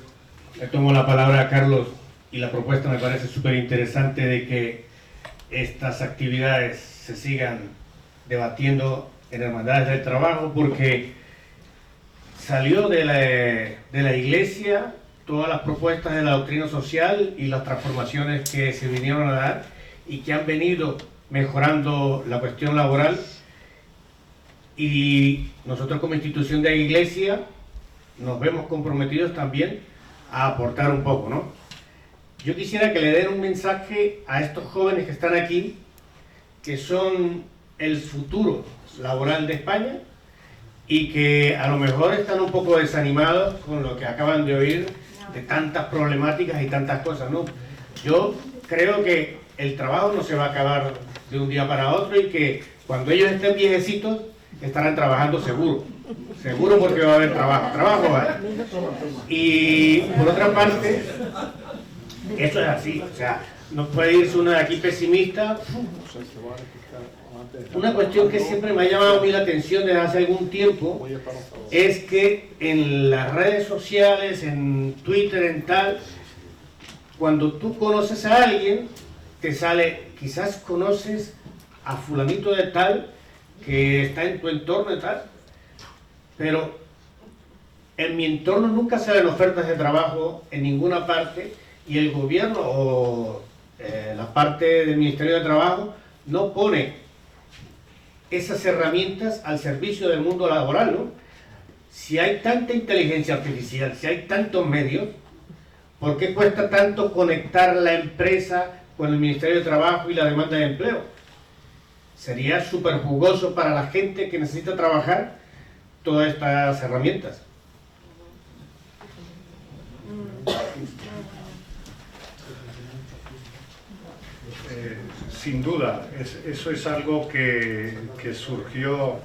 le tomo la palabra a Carlos, y la propuesta me parece súper interesante de que estas actividades se sigan debatiendo en hermandades del trabajo, porque salió de la Iglesia todas las propuestas de la doctrina social y las transformaciones que se vinieron a dar y que han venido mejorando la cuestión laboral, y nosotros como institución de la Iglesia nos vemos comprometidos también a aportar un poco, ¿no? Yo quisiera que le den un mensaje a estos jóvenes que están aquí, que son el futuro laboral de España y que a lo mejor están un poco desanimados con lo que acaban de oír de tantas problemáticas y tantas cosas, ¿no? Yo creo que el trabajo no se va a acabar de un día para otro, y que cuando ellos estén viejecitos estarán trabajando seguro porque va a haber trabajo va a haber. Y por otra parte, eso es así, o sea, no puede irse uno de aquí pesimista, Una cuestión que siempre me ha llamado a mí la atención desde hace algún tiempo es que en las redes sociales, en Twitter, en tal, cuando tú conoces a alguien, te sale, quizás conoces a fulanito de tal que está en tu entorno de tal, pero en mi entorno nunca salen ofertas de trabajo en ninguna parte y el gobierno o la parte del Ministerio de Trabajo no pone esas herramientas al servicio del mundo laboral, ¿no? Si hay tanta inteligencia artificial, si hay tantos medios, ¿por qué cuesta tanto conectar la empresa con el Ministerio de Trabajo y la demanda de empleo? Sería súper jugoso para la gente que necesita trabajar todas estas herramientas. Sin duda, eso es algo que surgió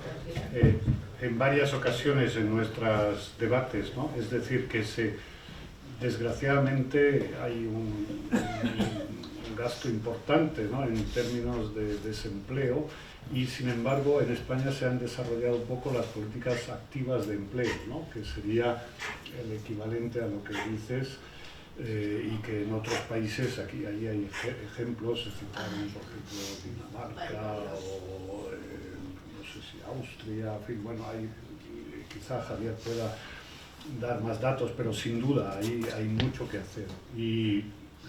en varias ocasiones en nuestros debates, ¿no? Es decir, que desgraciadamente hay un gasto importante, ¿no?, en términos de desempleo, y sin embargo en España se han desarrollado un poco las políticas activas de empleo, ¿no?, que sería el equivalente a lo que dices. Y que en otros países, ahí hay ejemplos, se citaron por ejemplo Dinamarca o no sé si Austria, en fin, bueno, quizá Javier pueda dar más datos, pero sin duda hay mucho que hacer. Y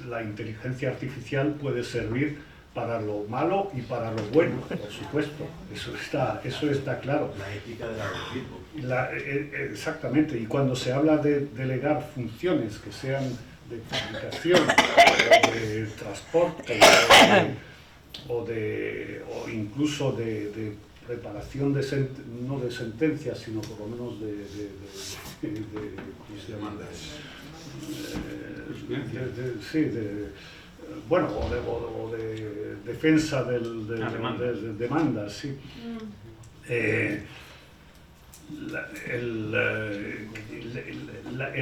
la inteligencia artificial puede servir para lo malo y para lo bueno, por supuesto, eso está claro. La ética del algoritmo. Exactamente, y cuando se habla de delegar funciones que sean de fabricación, o de transporte, o incluso de preparación no de sentencias, sino por lo menos de ¿cómo se llama? Bueno, o de defensa de demandas, sí.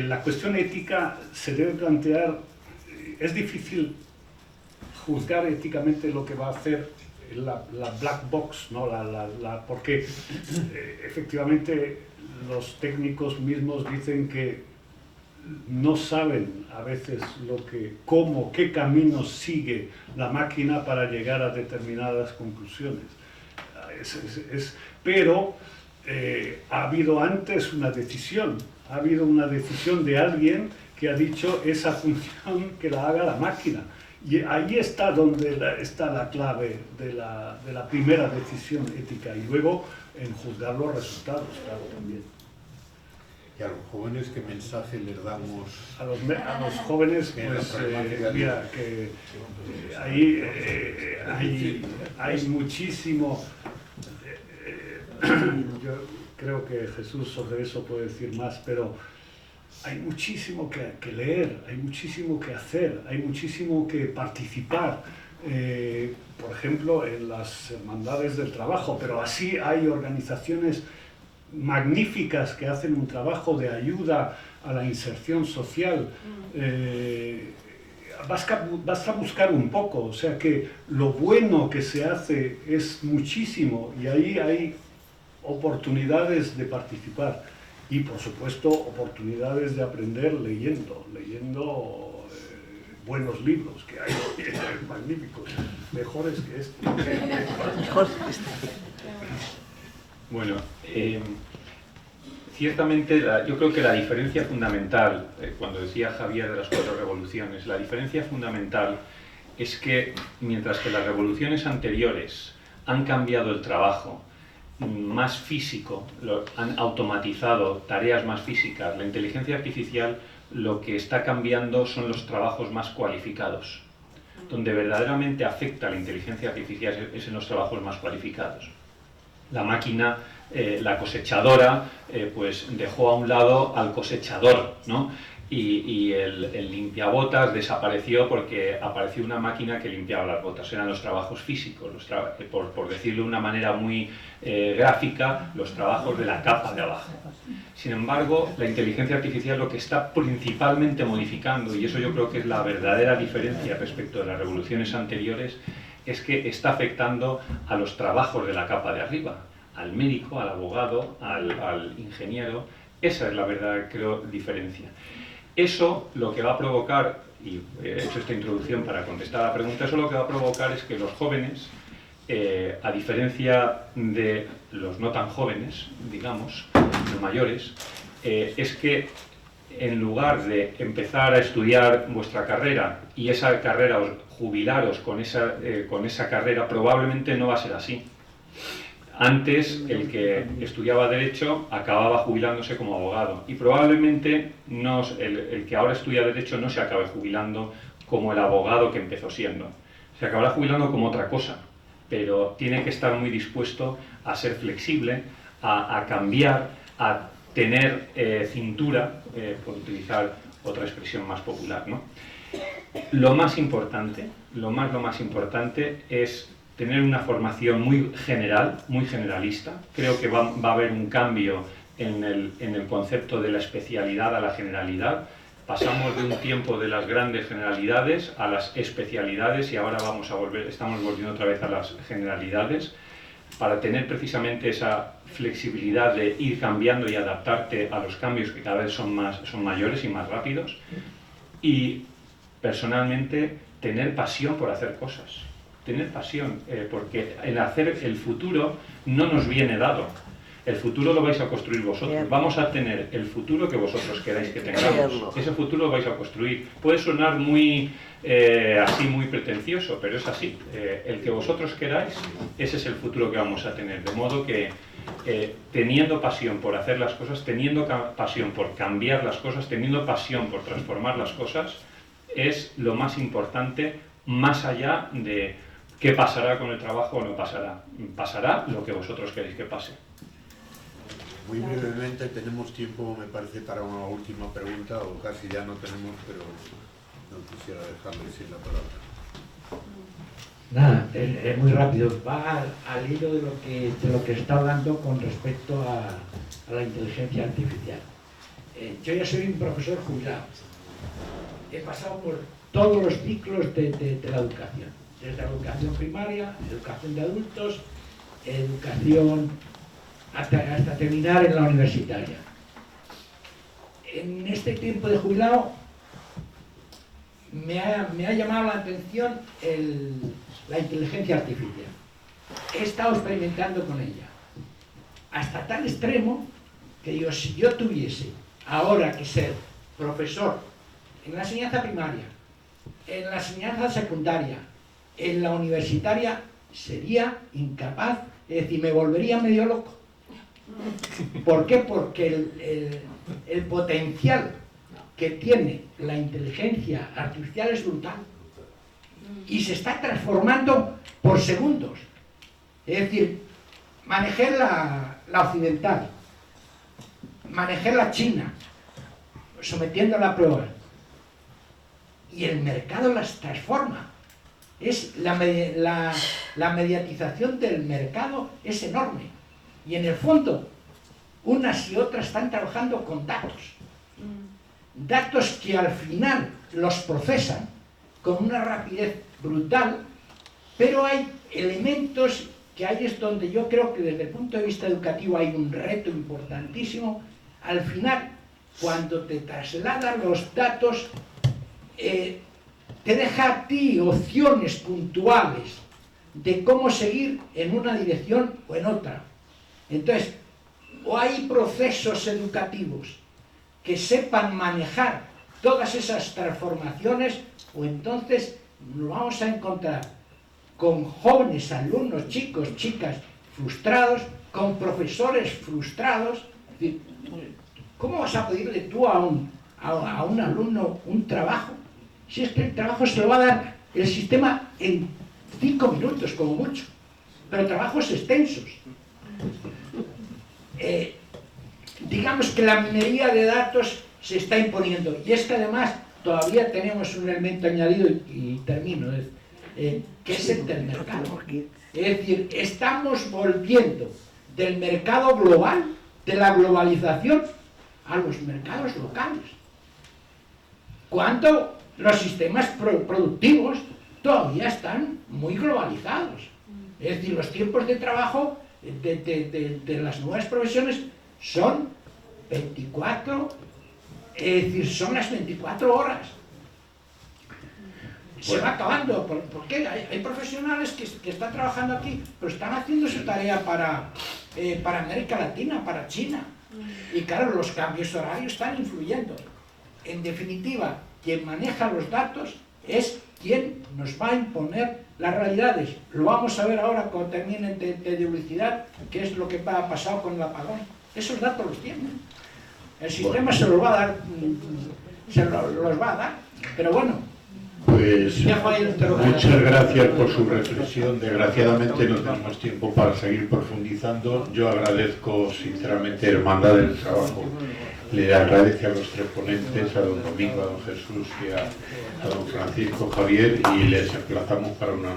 La cuestión ética se debe plantear. Es difícil juzgar éticamente lo que va a hacer la black box, ¿no? Porque efectivamente los técnicos mismos dicen que no saben a veces qué camino sigue la máquina para llegar a determinadas conclusiones. Pero ha habido antes una decisión de alguien que ha dicho esa función que la haga la máquina. Y ahí está donde está la clave de la primera decisión ética, y luego en juzgar los resultados, claro, también. ¿Y a los jóvenes qué mensaje les damos? A los jóvenes, pues, mira, que ahí hay muchísimo. Yo creo que Jesús sobre eso puede decir más, pero hay muchísimo que leer, hay muchísimo que hacer, hay muchísimo que participar. Por ejemplo, en las hermandades del trabajo, pero así hay organizaciones magníficas que hacen un trabajo de ayuda a la inserción social. Basta buscar un poco, o sea que lo bueno que se hace es muchísimo, y ahí hay oportunidades de participar y, por supuesto, oportunidades de aprender leyendo buenos libros, que hay magníficos, mejores que este. Bueno, ciertamente yo creo que la diferencia fundamental, cuando decía Javier de las 4 revoluciones, la diferencia fundamental es que mientras que las revoluciones anteriores han cambiado el trabajo más físico, han automatizado tareas más físicas, la inteligencia artificial lo que está cambiando son los trabajos más cualificados. Donde verdaderamente afecta la inteligencia artificial es en los trabajos más cualificados. La máquina, la cosechadora, pues dejó a un lado al cosechador, ¿no? Y el limpiabotas desapareció porque apareció una máquina que limpiaba las botas. Eran los trabajos físicos, por decirlo de una manera muy gráfica, los trabajos de la capa de abajo. Sin embargo, la inteligencia artificial lo que está principalmente modificando, y eso yo creo que es la verdadera diferencia respecto de las revoluciones anteriores, es que está afectando a los trabajos de la capa de arriba, al médico, al abogado, al ingeniero. Esa es la verdad, creo, diferencia. Eso lo que va a provocar, y he hecho esta introducción para contestar a la pregunta, eso lo que va a provocar es que los jóvenes, a diferencia de los no tan jóvenes, digamos, los mayores, es que en lugar de empezar a estudiar vuestra carrera y esa carrera, jubilaros con esa carrera, probablemente no va a ser así. Antes, el que estudiaba Derecho acababa jubilándose como abogado y probablemente el que ahora estudia Derecho no se acabe jubilando como el abogado que empezó siendo. Se acabará jubilando como otra cosa, pero tiene que estar muy dispuesto a ser flexible, a cambiar, a tener cintura, por utilizar otra expresión más popular, ¿no? Lo más importante es tener una formación muy general, muy generalista. Creo que va a haber un cambio en el concepto de la especialidad a la generalidad. Pasamos de un tiempo de las grandes generalidades a las especialidades y ahora estamos volviendo otra vez a las generalidades para tener precisamente esa flexibilidad de ir cambiando y adaptarte a los cambios que cada vez son mayores y más rápidos. Y personalmente tener pasión por hacer cosas. Tener pasión, porque el futuro no nos viene dado. El futuro lo vais a construir vosotros. Vamos a tener el futuro que vosotros queráis que tengamos. Ese futuro lo vais a construir. Puede sonar muy pretencioso, pero es así. El que vosotros queráis, ese es el futuro que vamos a tener. De modo que teniendo pasión por hacer las cosas, teniendo pasión por cambiar las cosas, teniendo pasión por transformar las cosas, es lo más importante, más allá de qué pasará con el trabajo o no pasará. Pasará lo que vosotros queréis que pase. Muy brevemente, tenemos tiempo, me parece, para una última pregunta, o casi ya no tenemos, pero no quisiera dejarle sin la palabra. Nada, es muy rápido. Va al hilo de lo que está hablando con respecto a la inteligencia artificial. Yo ya soy un profesor jubilado. He pasado por todos los ciclos de la educación. Desde la educación primaria, educación de adultos, educación hasta terminar en la universitaria. En este tiempo de jubilado me ha llamado la atención la inteligencia artificial. He estado experimentando con ella hasta tal extremo que digo, si yo tuviese ahora que ser profesor en la enseñanza primaria, en la enseñanza secundaria, en la universitaria, sería incapaz, es decir, me volvería medio loco. ¿Por qué? Porque el potencial que tiene la inteligencia artificial es brutal y se está transformando por segundos. Es decir, manejé la occidental, manejé la china, sometiéndola a pruebas, y el mercado las transforma. La mediatización del mercado es enorme y en el fondo unas y otras están trabajando con datos que al final los procesan con una rapidez brutal, pero hay elementos que ahí es donde yo creo que desde el punto de vista educativo hay un reto importantísimo. Al final, cuando te trasladan los datos, te deja a ti opciones puntuales de cómo seguir en una dirección o en otra. Entonces, o hay procesos educativos que sepan manejar todas esas transformaciones, o entonces nos vamos a encontrar con jóvenes alumnos, chicos, chicas frustrados, con profesores frustrados. Es decir, ¿cómo vas a pedirle tú a un alumno un trabajo si es que el trabajo se lo va a dar el sistema en 5 minutos como mucho, pero trabajos extensos? Digamos que la minería de datos se está imponiendo, y es que además todavía tenemos un elemento añadido, y termino, que es el del mercado. Es decir, estamos volviendo del mercado global, de la globalización, a los mercados locales, cuando los sistemas productivos todavía están muy globalizados. Es decir, los tiempos de trabajo de las nuevas profesiones son 24, es decir, son las 24 horas. Se va acabando. ¿Por qué? Hay profesionales que están trabajando aquí, pero están haciendo su tarea para América Latina, para China. Y claro, los cambios horarios están influyendo. En definitiva, quien maneja los datos es quien nos va a imponer las realidades. Lo vamos a ver ahora cuando termine de publicidad, qué es lo que ha pasado con el apagón. Esos datos los tienen. El sistema se los va a dar, los va a dar. Pero bueno, pues muchas gracias por su reflexión. Desgraciadamente no tenemos tiempo para seguir profundizando. Yo agradezco sinceramente Hermandad del Trabajo. Le agradezco a los tres ponentes, a don Domingo, a don Jesús y a don Francisco Javier, y les emplazamos para una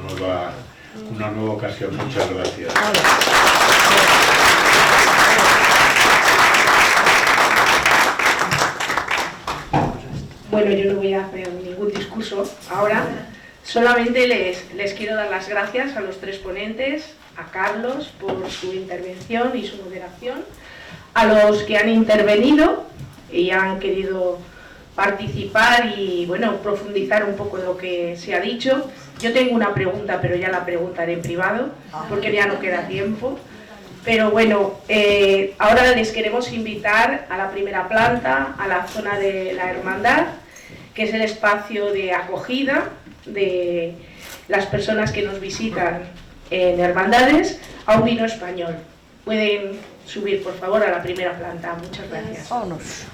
nueva ocasión. Muchas gracias. Bueno, yo no voy a hacer ningún discurso ahora, solamente les quiero dar las gracias a los tres ponentes, a Carlos por su intervención y su moderación, a los que han intervenido y han querido participar y bueno, profundizar un poco en lo que se ha dicho. Yo tengo una pregunta, pero ya la preguntaré en privado, porque ya no queda tiempo. Pero bueno, ahora les queremos invitar a la primera planta, a la zona de la hermandad, que es el espacio de acogida de las personas que nos visitan en hermandades, a un vino español. Pueden subir, por favor, a la primera planta. Muchas gracias. Vámonos.